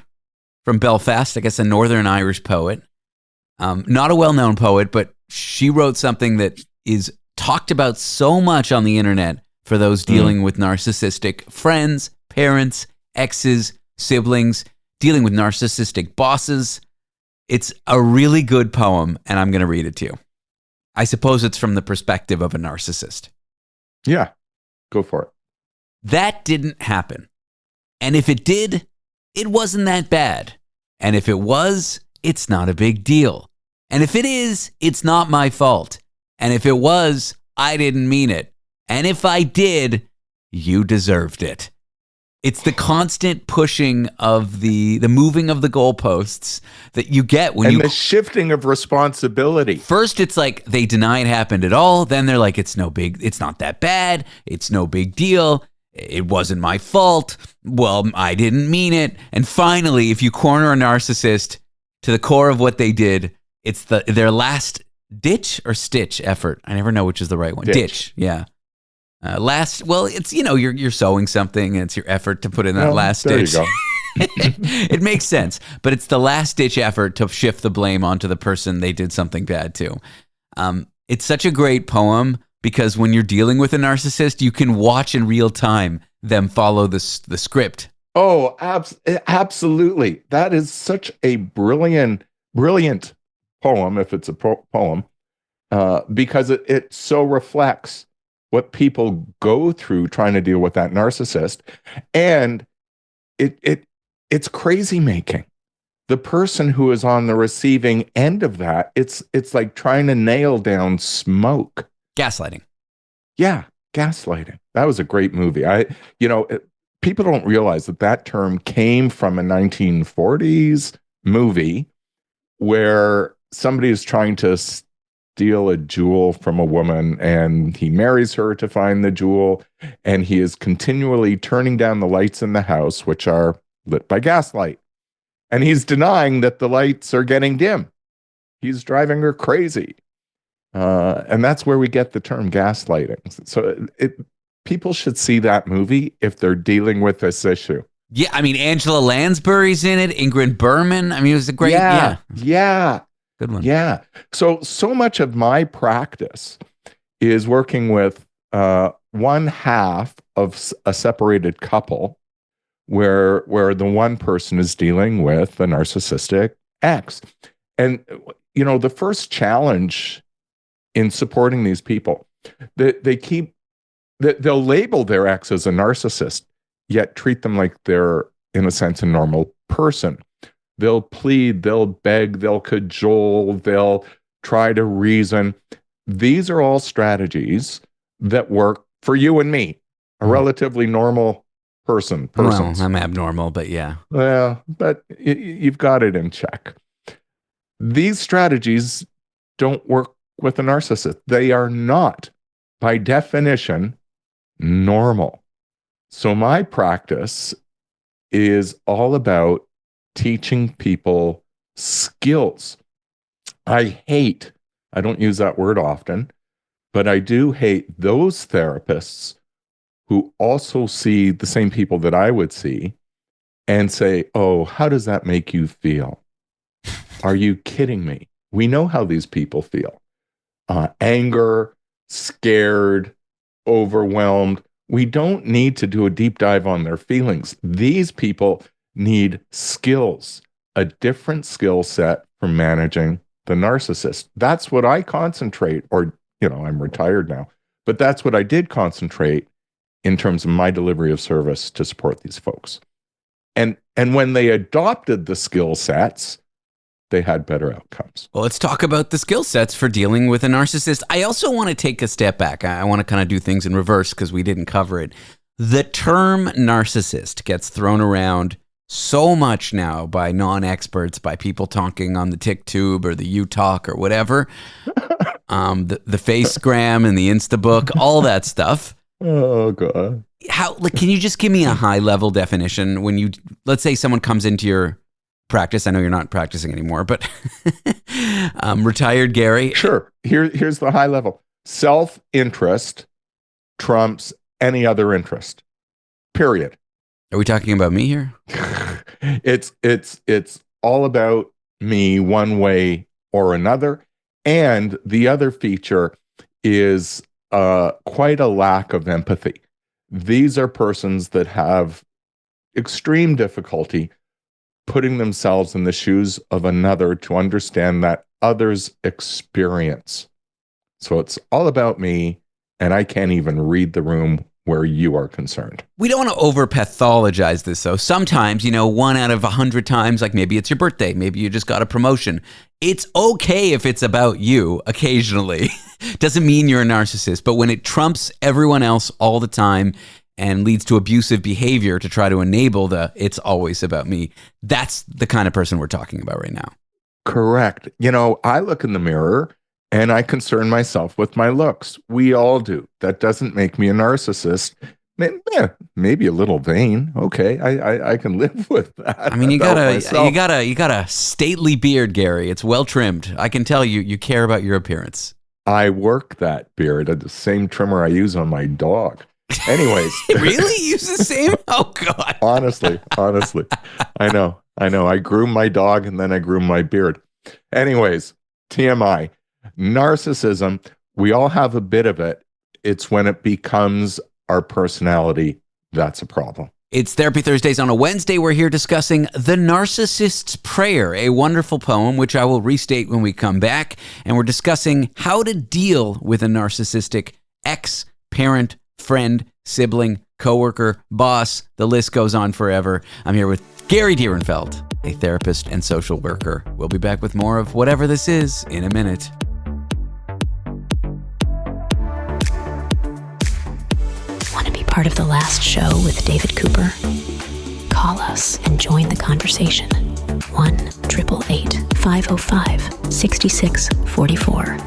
from Belfast, I guess a Northern Irish poet. Not a well-known poet, but she wrote something that is talked about so much on the internet for those dealing with narcissistic friends, parents, exes, siblings, dealing with narcissistic bosses. It's a really good poem, and I'm going to read it to you. I suppose it's from the perspective of a narcissist. Yeah, go for it. That didn't happen. And if it did, it wasn't that bad. And if it was, it's not a big deal. And if it is, it's not my fault. And if it was, I didn't mean it. And if I did, you deserved it. It's the constant pushing of the moving of the goalposts that you get when and the shifting of responsibility. First, it's like they deny it happened at all. Then they're like, it's not that bad. It's no big deal. It wasn't my fault. Well, I didn't mean it. And finally, if you corner a narcissist to the core of what they did, it's their last ditch or stitch effort. I never know which is the right one. Ditch. Yeah. It's, you're sewing something and it's your effort to put in that last stitch. There you go. It makes sense, but it's the last ditch effort to shift the blame onto the person they did something bad to. It's such a great poem because when you're dealing with a narcissist, you can watch in real time them follow the script. Oh, absolutely. That is such a brilliant poem, if it's a poem, because it so reflects what people go through trying to deal with that narcissist. And it's crazy making. The person who is on the receiving end of that, it's like trying to nail down smoke. Gaslighting. Yeah, gaslighting. That was a great movie. People don't realize that term came from a 1940s movie where somebody is trying to steal a jewel from a woman, and he marries her to find the jewel, and he is continually turning down the lights in the house, which are lit by gaslight. And he's denying that the lights are getting dim. He's driving her crazy. And that's where we get the term gaslighting. So people should see that movie if they're dealing with this issue. Yeah, I mean, Angela Lansbury's in it, Ingrid Bergman. I mean, it was a great... Yeah. Good one. Yeah. So much of my practice is working with one half of a separated couple where the one person is dealing with a narcissistic ex. And, the first challenge in supporting these people, they'll label their ex as a narcissist, yet treat them like they're, in a sense, a normal person. They'll plead, they'll beg, they'll cajole, they'll try to reason. These are all strategies that work for you and me, a relatively normal person. Well, I'm abnormal, but yeah. Well, but you've got it in check. These strategies don't work with a narcissist. They are not, by definition, normal. So my practice is all about teaching people skills. I don't use that word often, but I do hate those therapists who also see the same people that I would see and say, oh, how does that make you feel? Are you kidding me? We know how these people feel. Anger, scared, overwhelmed. We don't need to do a deep dive on their feelings. These people need skills, a different skill set for managing the narcissist. That's what I concentrate, or, I'm retired now, but that's what I did concentrate in terms of my delivery of service to support these folks. And when they adopted the skill sets, they had better outcomes. Well, let's talk about the skill sets for dealing with a narcissist. I also want to take a step back. I want to kind of do things in reverse because we didn't cover it. The term narcissist gets thrown around so much now by non-experts, by people talking on the TikTok or the UTalk or whatever, the Facegram and the Instabook, all that stuff. Oh, God. Can you just give me a high-level definition when let's say someone comes into your practice? I know you're not practicing anymore, but retired Gary. Sure. Here's the high level. Self-interest trumps any other interest. Period. Are we talking about me here? It's all about me one way or another. And the other feature is quite a lack of empathy. These are persons that have extreme difficulty putting themselves in the shoes of another to understand that other's experience. So it's all about me, and I can't even read the room where you are concerned. We don't want to over-pathologize this, though. Sometimes, 1 out of 100 times, like maybe it's your birthday, maybe you just got a promotion. It's okay if it's about you occasionally. Doesn't mean you're a narcissist, but when it trumps everyone else all the time and leads to abusive behavior to try to enable it's always about me, that's the kind of person we're talking about right now. Correct. I look in the mirror and I concern myself with my looks. We all do. That doesn't make me a narcissist. Maybe a little vain. Okay, I can live with that. I mean, you got a stately beard, Gary. It's well trimmed. I can tell you care about your appearance. I work that beard at the same trimmer I use on my dog. Anyways. Really? Use the same? Oh, God. Honestly. I know. I groom my dog and then I groom my beard. Anyways, TMI. Narcissism, we all have a bit of it. It's when it becomes our personality that's a problem. It's Therapy Thursdays on a Wednesday. We're here discussing The Narcissist's Prayer, a wonderful poem, which I will restate when we come back. And we're discussing how to deal with a narcissistic ex, parent, friend, sibling, coworker, boss. The list goes on forever. I'm here with Gary Direnfeld, a therapist and social worker. We'll be back with more of whatever this is in a minute. Want to be part of the last show with David Cooper? Call us and join the conversation. 1-888-505-6644.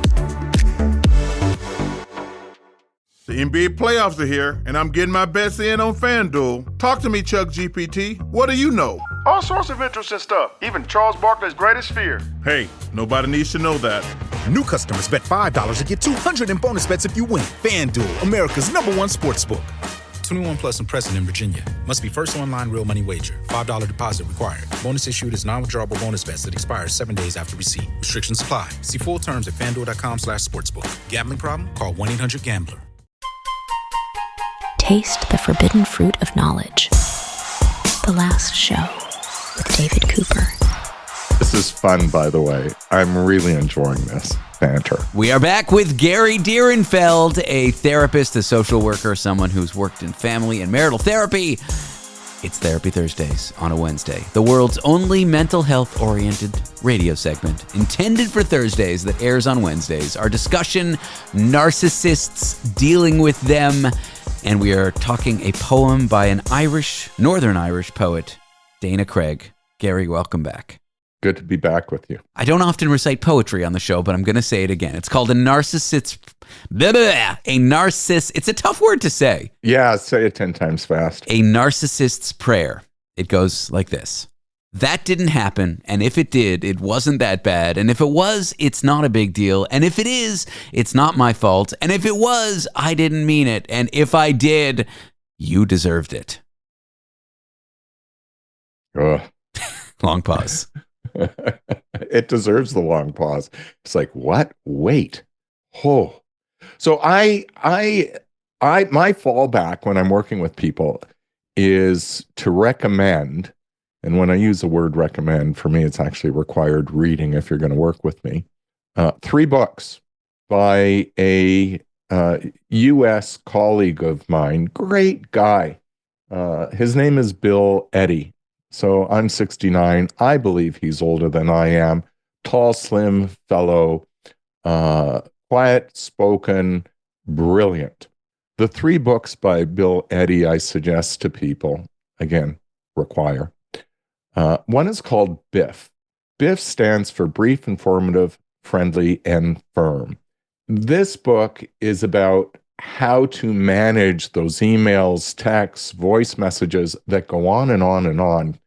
The NBA playoffs are here, and I'm getting my bets in on FanDuel. Talk to me, Chuck GPT. What do you know? All sorts of interesting stuff, even Charles Barkley's greatest fear. Hey, nobody needs to know that. New customers bet $5 and get $200 in bonus bets if you win. FanDuel, America's #1 sportsbook. 21 plus and present in Virginia. Must be first online real money wager. $5 deposit required. Bonus issued as non-withdrawable bonus bets that expires 7 days after receipt. Restrictions apply. See full terms at FanDuel.com/sportsbook. Gambling problem? Call 1-800-GAMBLER. Taste the forbidden fruit of knowledge. The Last Show with David Cooper. This is fun, by the way. I'm really enjoying this banter. We are back with Gary Direnfeld, a therapist, a social worker, someone who's worked in family and marital therapy. It's Therapy Thursdays on a Wednesday, the world's only mental health-oriented radio segment intended for Thursdays that airs on Wednesdays. Our discussion, narcissists, dealing with them, and we are talking a poem by an Northern Irish poet, Dana Craig. Gary, welcome back. Good to be back with you. I don't often recite poetry on the show, but I'm going to say it again. It's called a narcissist. It's a tough word to say. Yeah, say it 10 times fast. A narcissist's prayer. It goes like this. That didn't happen, and if it did, it wasn't that bad. And if it was, it's not a big deal. And if it is, it's not my fault. And if it was, I didn't mean it. And if I did, you deserved it. Ugh. Long pause. It deserves the long pause. It's like, what? Wait. Oh. So my fallback when I'm working with people is to recommend, and when I use the word recommend, for me, it's actually required reading if you're going to work with me, 3 books by a U.S. colleague of mine, great guy. His name is Bill Eddy. So I'm 69. I believe he's older than I am. Tall, slim fellow, quiet spoken, brilliant. The 3 books by Bill Eddy I suggest to people, again, require. One is called BIF. BIF stands for Brief, Informative, Friendly, and Firm. This book is about how to manage those emails, texts, voice messages that go on and on and on,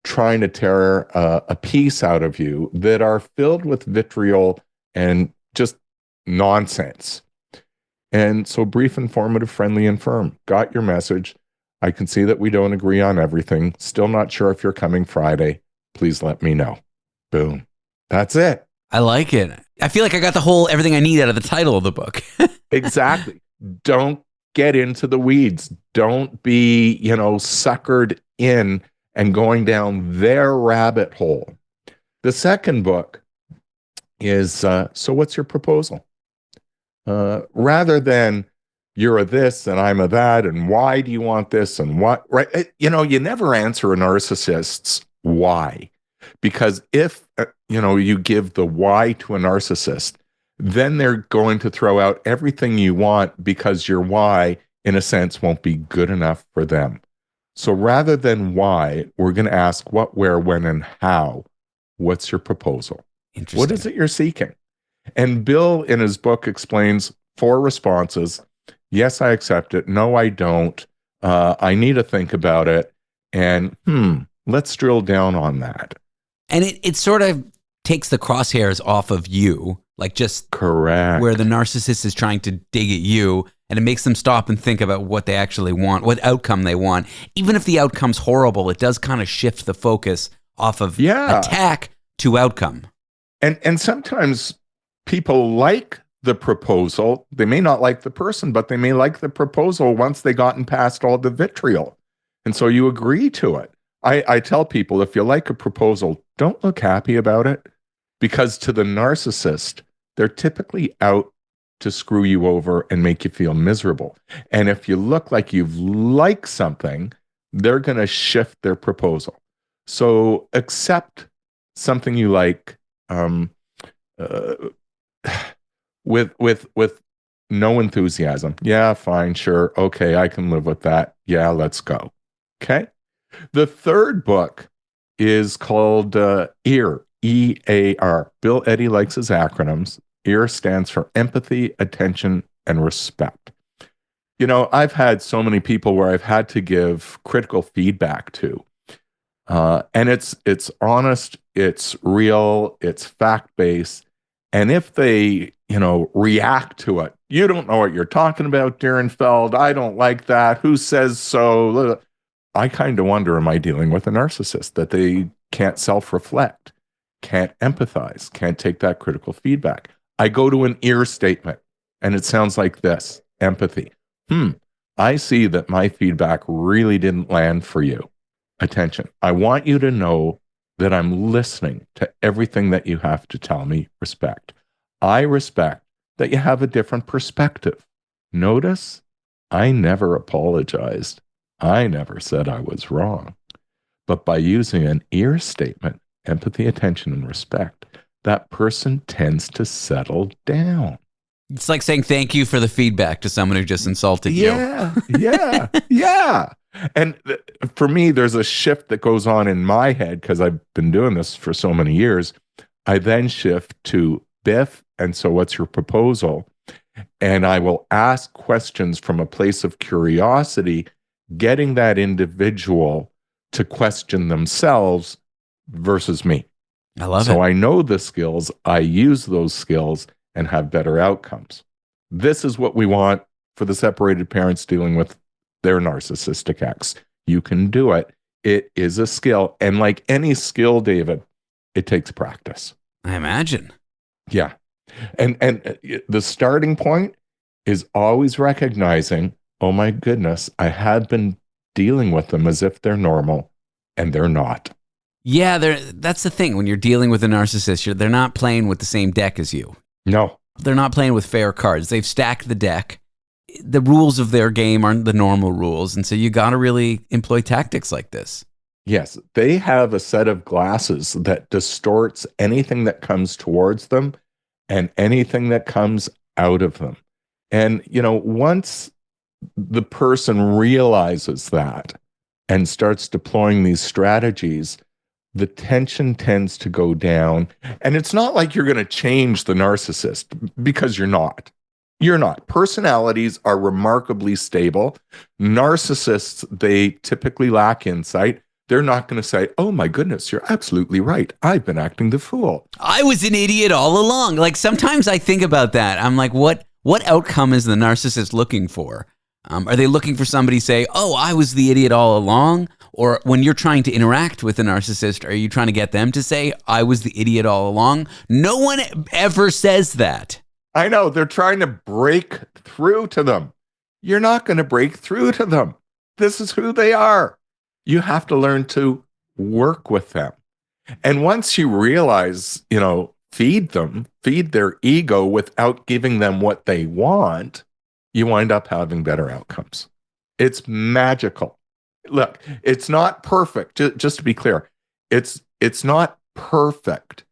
trying to tear a piece out of you that are filled with vitriol and just nonsense. And so brief, informative, friendly, and firm. Got your message. I can see that we don't agree on everything. Still not sure if you're coming Friday. Please let me know. Boom. That's it. I like it. I feel like I got everything I need out of the title of the book. Exactly. Don't get into the weeds. Don't be, suckered in and going down their rabbit hole. The second book is, so what's your proposal? Rather than you're a this and I'm a that and why do you want this and what, right? You never answer a narcissist's why. Because if, you give the why to a narcissist, then they're going to throw out everything you want because your why, in a sense, won't be good enough for them. So rather than why, we're going to ask what, where, when, and how. What's your proposal? What is it you're seeking? And Bill, in his book, explains 4 responses. Yes, I accept it. No, I don't. I need to think about it. And let's drill down on that. And it sort of takes the crosshairs off of you, like just correct where the narcissist is trying to dig at you, and it makes them stop and think about what they actually want, what outcome they want. Even if the outcome's horrible, it does kind of shift the focus off of attack to outcome. And sometimes people like the proposal. They may not like the person, but they may like the proposal once they gotten past all the vitriol. And so you agree to it. I tell people, if you like a proposal, don't look happy about it, because to the narcissist, they're typically out to screw you over and make you feel miserable. And if you look like you've liked something, they're going to shift their proposal. So accept something you like with no enthusiasm. Yeah, fine, sure. Okay, I can live with that. Yeah, let's go. Okay. The third book is called EAR, E-A-R. Bill Eddy likes his acronyms. EAR stands for Empathy, Attention, and Respect. I've had so many people where I've had to give critical feedback to. And it's honest, it's real, it's fact-based. And if they, react to it You don't know what you're talking about, Direnfeld. I don't like that. Who says so? I kind of wonder, am I dealing with a narcissist that they can't self-reflect, can't empathize, can't take that critical feedback? I go to an ear statement and it sounds like this: empathy. I see that my feedback really didn't land for you. Attention. I want you to know that I'm listening to everything that you have to tell me. Respect. I respect that you have a different perspective. Notice, I never apologized. I never said I was wrong. But by using an ear statement, empathy, attention, and respect, that person tends to settle down. It's like saying thank you for the feedback to someone who just insulted you. Yeah. And for me, there's a shift that goes on in my head because I've been doing this for so many years. I then shift to Biff, and so what's your proposal? And I will ask questions from a place of curiosity, getting that individual to question themselves versus me. I love it. So I know the skills, I use those skills and have better outcomes. This is what we want for the separated parents dealing with their narcissistic ex. You can do it. It is a skill. And like any skill, David, it takes practice. I imagine. Yeah. And the starting point is always recognizing, oh my goodness, I had been dealing with them as if they're normal, and they're not. Yeah, that's the thing. When you're dealing with a narcissist, they're not playing with the same deck as you. No. They're not playing with fair cards. They've stacked the deck. The rules of their game aren't the normal rules, and so you got to really employ tactics like this. Yes, they have a set of glasses that distorts anything that comes towards them and anything that comes out of them. And, once the person realizes that and starts deploying these strategies, the tension tends to go down. And it's not like you're going to change the narcissist, because you're not. You're not. Personalities are remarkably stable. Narcissists, they typically lack insight. They're not going to say, oh my goodness, you're absolutely right. I've been acting the fool. I was an idiot all along. Like sometimes I think about that. I'm like, what outcome is the narcissist looking for? Are they looking for somebody to say, oh, I was the idiot all along? Or when you're trying to interact with a narcissist, are you trying to get them to say, I was the idiot all along? No one ever says that. I know. They're trying to break through to them. You're not going to break through to them. This is who they are. You have to learn to work with them. And once you realize, feed their ego without giving them what they want, you wind up having better outcomes. It's magical. Look, it's not perfect. Just to be clear, it's not perfect,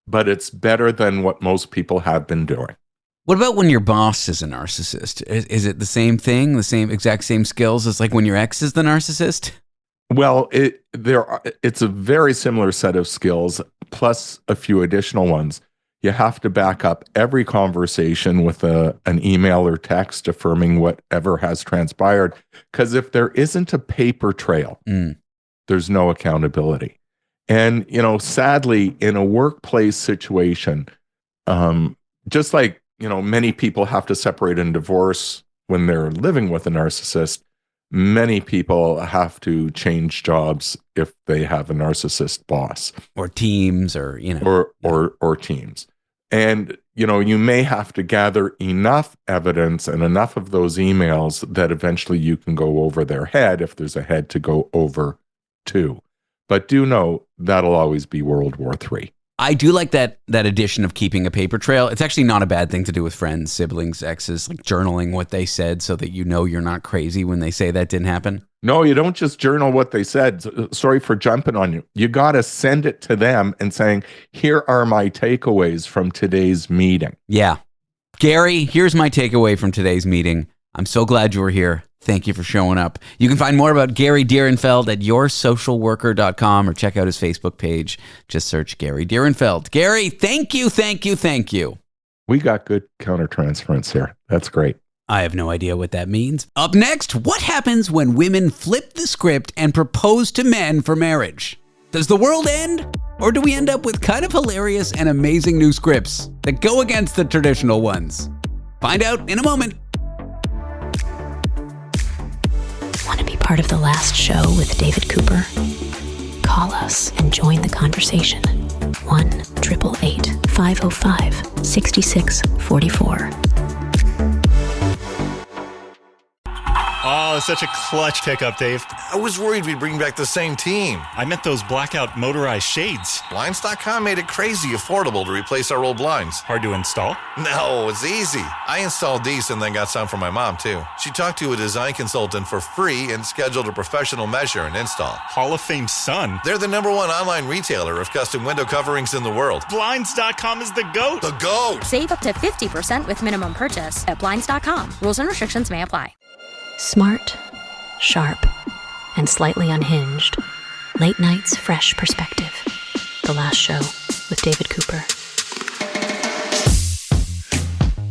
but it's better than what most people have been doing. What about when your boss is a narcissist? Is it the same thing, exact same skills as like when your ex is the narcissist? Well, it's a very similar set of skills, plus a few additional ones. You have to back up every conversation with an email or text affirming whatever has transpired. Because if there isn't a paper trail, there's no accountability. And, sadly, in a workplace situation, just like, many people have to separate and divorce when they're living with a narcissist, many people have to change jobs if they have a narcissist boss. Or teams or teams. And, you may have to gather enough evidence and enough of those emails that eventually you can go over their head if there's a head to go over to. But do know that'll always be World War III. I do like that addition of keeping a paper trail. It's actually not a bad thing to do with friends, siblings, exes, like journaling what they said so that you're not crazy when they say that didn't happen. No, you don't just journal what they said. Sorry for jumping on you. You got to send it to them and saying, here are my takeaways from today's meeting. Yeah. Gary, here's my takeaway from today's meeting. I'm so glad you were here. Thank you for showing up. You can find more about Gary Direnfeld at yoursocialworker.com or check out his Facebook page. Just search Gary Direnfeld. Gary, thank you. We got good countertransference here. That's great. I have no idea what that means. Up next, what happens when women flip the script and propose to men for marriage? Does the world end? Or do we end up with kind of hilarious and amazing new scripts that go against the traditional ones? Find out in a moment. Want to be part of the last show with David Cooper? Call us and join the conversation. 1-888-505-6644. Oh, such a clutch pickup, Dave. I was worried we'd bring back the same team. I meant those blackout motorized shades. Blinds.com made it crazy affordable to replace our old blinds. Hard to install? No, it's easy. I installed these and then got some for my mom, too. She talked to a design consultant for free and scheduled a professional measure and install. Hall of Fame son. They're the #1 online retailer of custom window coverings in the world. Blinds.com is the GOAT. The GOAT! Save up to 50% with minimum purchase at Blinds.com. Rules and restrictions may apply. Smart, sharp, and slightly unhinged. Late night's fresh perspective. The last show with David Cooper.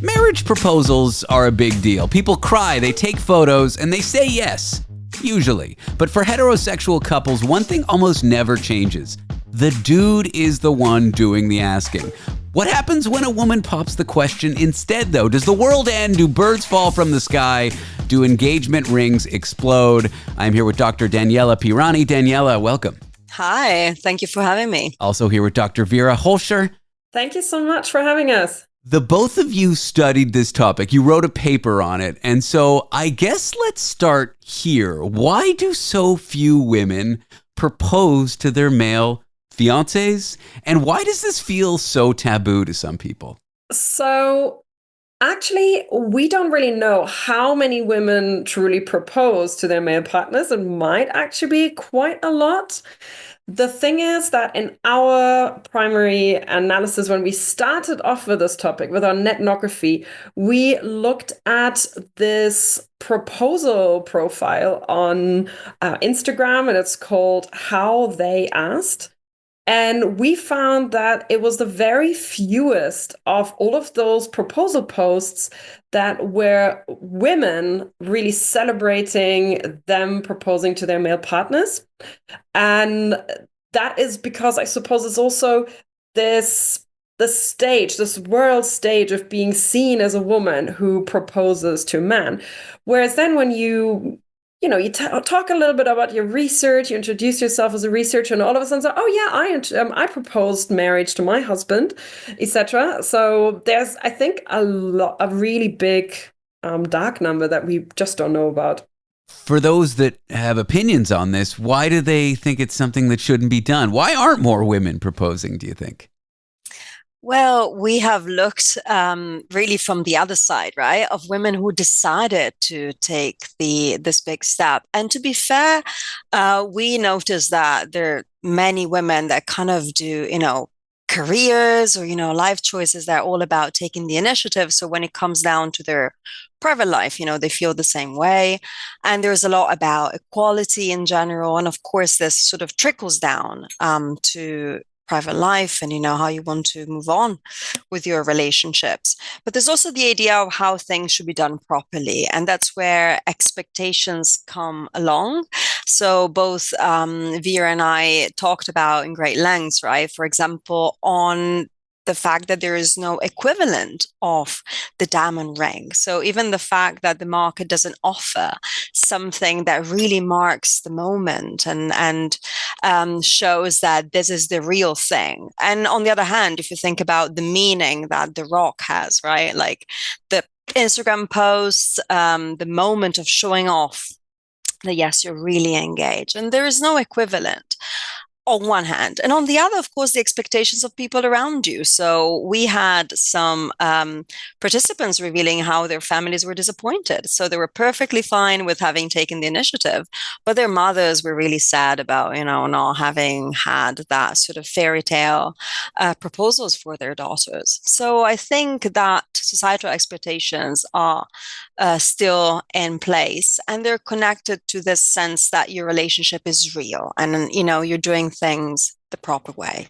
Marriage proposals are a big deal. People cry, they take photos, and they say yes. Usually. But for heterosexual couples, one thing almost never changes. The dude is the one doing the asking. What happens when a woman pops the question instead, though? Does the world end? Do birds fall from the sky? Do engagement rings explode? I'm here with Dr. Daniela Pirani. Daniela, welcome. Hi, thank you for having me. Also here with Dr. Vera Hoelscher. Thank you so much for having us. The both of you studied this topic. You wrote a paper on it. And so I guess let's start here. Why do so few women propose to their male fiancés? And why does this feel so taboo to some people? So actually, we don't really know how many women truly propose to their male partners. It might actually be quite a lot. The thing is that in our primary analysis, when we started off with this topic, with our netnography, we looked at this proposal profile on Instagram, and it's called How They Asked. And we found that it was the very fewest of all of those proposal posts that were women really celebrating them proposing to their male partners. And that is because I suppose it's also this world stage of being seen as a woman who proposes to a man. Whereas then when you talk a little bit about your research, you introduce yourself as a researcher, and all of a sudden say, oh yeah, I proposed marriage to my husband, etc. So there's, I think, a really big dark number that we just don't know about. For those that have opinions on this, why do they think it's something that shouldn't be done? Why aren't more women proposing, do you think? Well, we have looked really from the other side, right, of women who decided to take this big step. And to be fair, we noticed that there are many women that kind of do, careers or, life choices that are all about taking the initiative. So when it comes down to their private life, they feel the same way. And there's a lot about equality in general. And of course, this sort of trickles down to private life and how you want to move on with your relationships. But there's also the idea of how things should be done properly, and that's where expectations come along. So both Vera and I talked about in great lengths, right? For example, on the fact that there is no equivalent of the diamond ring. So even the fact that the market doesn't offer something that really marks the moment and shows that this is the real thing. And on the other hand, if you think about the meaning that the rock has, right? Like the Instagram posts, the moment of showing off that, yes, you're really engaged. And there is no equivalent on one hand. And on the other, of course, the expectations of people around you. So we had some participants revealing how their families were disappointed. So they were perfectly fine with having taken the initiative, but their mothers were really sad about, not having had that sort of fairy tale proposals for their daughters. So I think that societal expectations are still in place, and they're connected to this sense that your relationship is real and, you're doing things the proper way.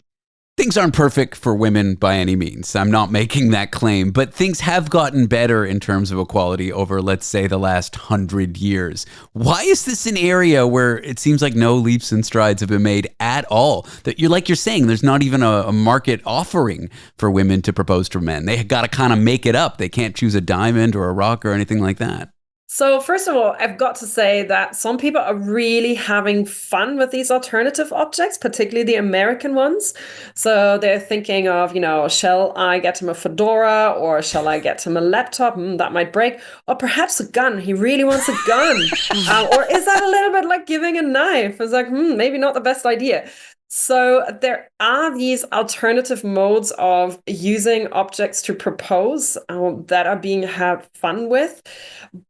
Things aren't perfect for women by any means. I'm not making that claim, but things have gotten better in terms of equality over, let's say, the last 100 years. Why is this an area where it seems like no leaps and strides have been made at all? That you're saying, there's not even a market offering for women to propose to men. They got to kind of make it up. They can't choose a diamond or a rock or anything like that. So first of all, I've got to say that some people are really having fun with these alternative objects, particularly the American ones. So they're thinking of, shall I get him a fedora, or shall I get him a laptop? That might break. Or perhaps a gun. He really wants a gun. Or is that a little bit like giving a knife? It's like, maybe not the best idea. So there are these alternative modes of using objects to propose that are being had fun with.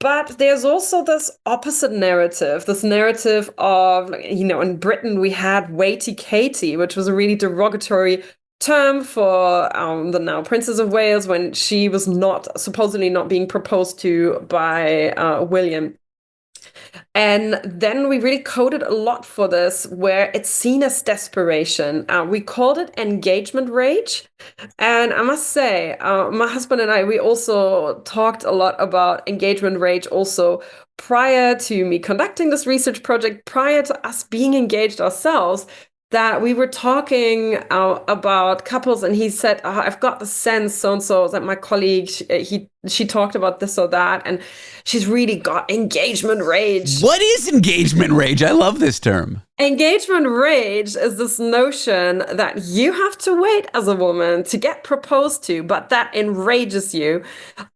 But there's also this opposite narrative, this narrative of, in Britain we had Waity Katie, which was a really derogatory term for the now Princess of Wales when she was supposedly not being proposed to by William. And then we really coded a lot for this, where it's seen as desperation. We called it engagement rage. And I must say, my husband and I, we also talked a lot about engagement rage also prior to me conducting this research project, prior to us being engaged ourselves, that we were talking about couples, and he said, I've got the sense so-and-so, that my colleague, she talked about this or that, and she's really got engagement rage. What is engagement rage? I love this term. Engagement rage is this notion that you have to wait as a woman to get proposed to, but that enrages you.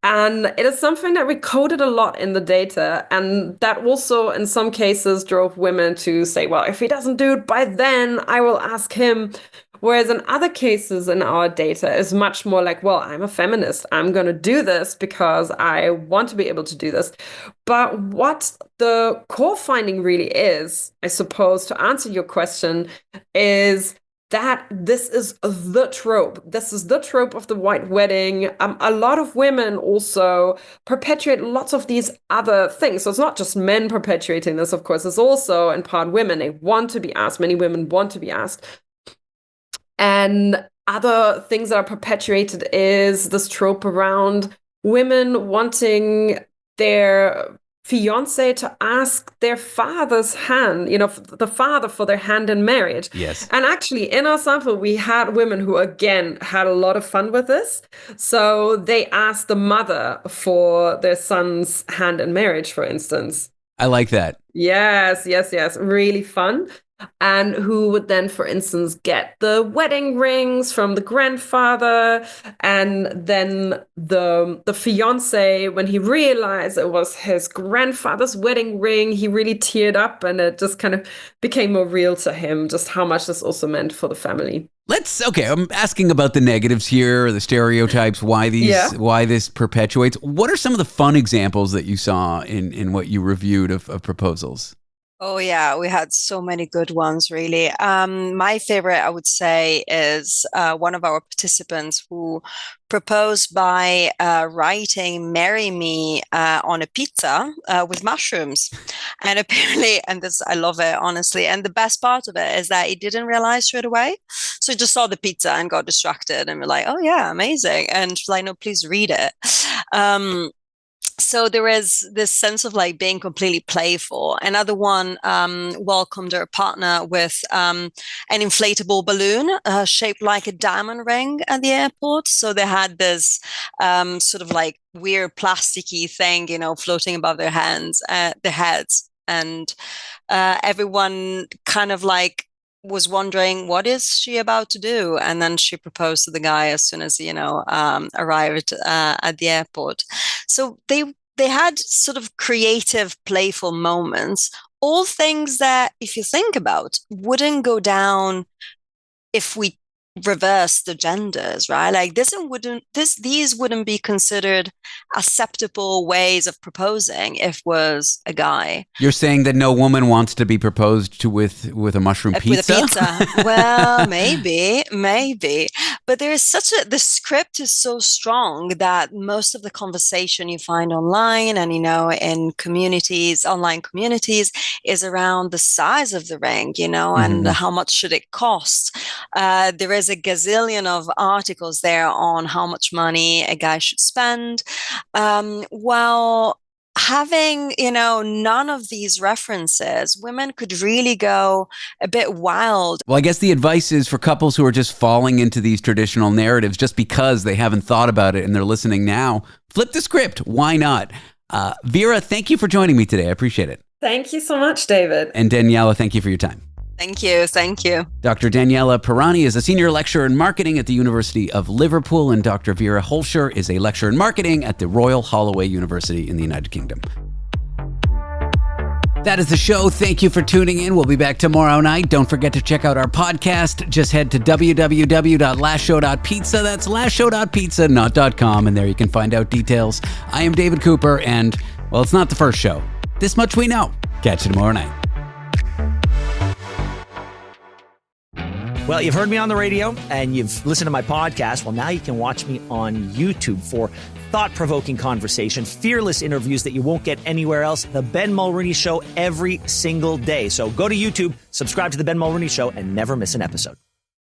And it is something that we coded a lot in the data. And that also, in some cases, drove women to say, well, if he doesn't do it by then, I will ask him. Whereas in other cases in our data is much more like, well, I'm a feminist. I'm going to do this because I want to be able to do this. But what the core finding really is, I suppose, to answer your question, is that this is the trope. This is the trope of the white wedding. A lot of women also perpetuate lots of these other things. So it's not just men perpetuating this, of course. It's also in part women. They want to be asked. Many women want to be asked. And other things that are perpetuated is this trope around women wanting their fiance to ask their father's hand, the father for their hand in marriage. Yes. And actually, in our sample, we had women who, again, had a lot of fun with this. So they asked the mother for their son's hand in marriage, for instance. I like that. Yes. Really fun. And who would then, for instance, get the wedding rings from the grandfather, and then the fiance, when he realized it was his grandfather's wedding ring, he really teared up, and it just kind of became more real to him just how much this also meant for the family. I'm asking about the negatives here, the stereotypes, why this perpetuates. What are some of the fun examples that you saw in what you reviewed of proposals? Oh, yeah, we had so many good ones, really. My favorite, I would say, is one of our participants who proposed by writing "Marry Me" on a pizza with mushrooms. And apparently, and this, I love it, honestly. And the best part of it is that he didn't realize straight away. So he just saw the pizza and got distracted and we're like, oh, yeah, amazing. And she's like, no, please read it. So there is this sense of like being completely playful. Another one welcomed her partner with an inflatable balloon shaped like a diamond ring at the airport. So they had this sort of like weird plasticky thing, floating above their heads. And everyone kind of like was wondering, what is she about to do? And then she proposed to the guy as soon as, arrived at the airport. So they had sort of creative, playful moments, all things that, if you think about, wouldn't go down if we reverse the genders, right? Like these wouldn't be considered acceptable ways of proposing if was a guy. You're saying that no woman wants to be proposed to with a mushroom pizza? With a pizza. Well, maybe. But there is the script is so strong that most of the conversation you find online and, in online communities is around the size of the ring, and how much should it cost. There is there's a gazillion of articles there on how much money a guy should spend. Well, having, none of these references, women could really go a bit wild. Well, I guess the advice is for couples who are just falling into these traditional narratives just because they haven't thought about it and they're listening now, flip the script. Why not? Vera, thank you for joining me today. I appreciate it. Thank you so much, David. And Daniela, thank you for your time. Thank you. Thank you. Dr. Daniela Pirani is a senior lecturer in marketing at the University of Liverpool, and Dr. Vera Hoelscher is a lecturer in marketing at the Royal Holloway University in the United Kingdom. That is the show. Thank you for tuning in. We'll be back tomorrow night. Don't forget to check out our podcast. Just head to www.lastshow.pizza. That's lastshow.pizza, not .com, and there you can find out details. I am David Cooper, and, well, it's not the first show. This much we know. Catch you tomorrow night. Well, you've heard me on the radio and you've listened to my podcast. Well, now you can watch me on YouTube for thought-provoking conversation, fearless interviews that you won't get anywhere else. The Ben Mulroney Show every single day. So go to YouTube, subscribe to The Ben Mulroney Show, and never miss an episode.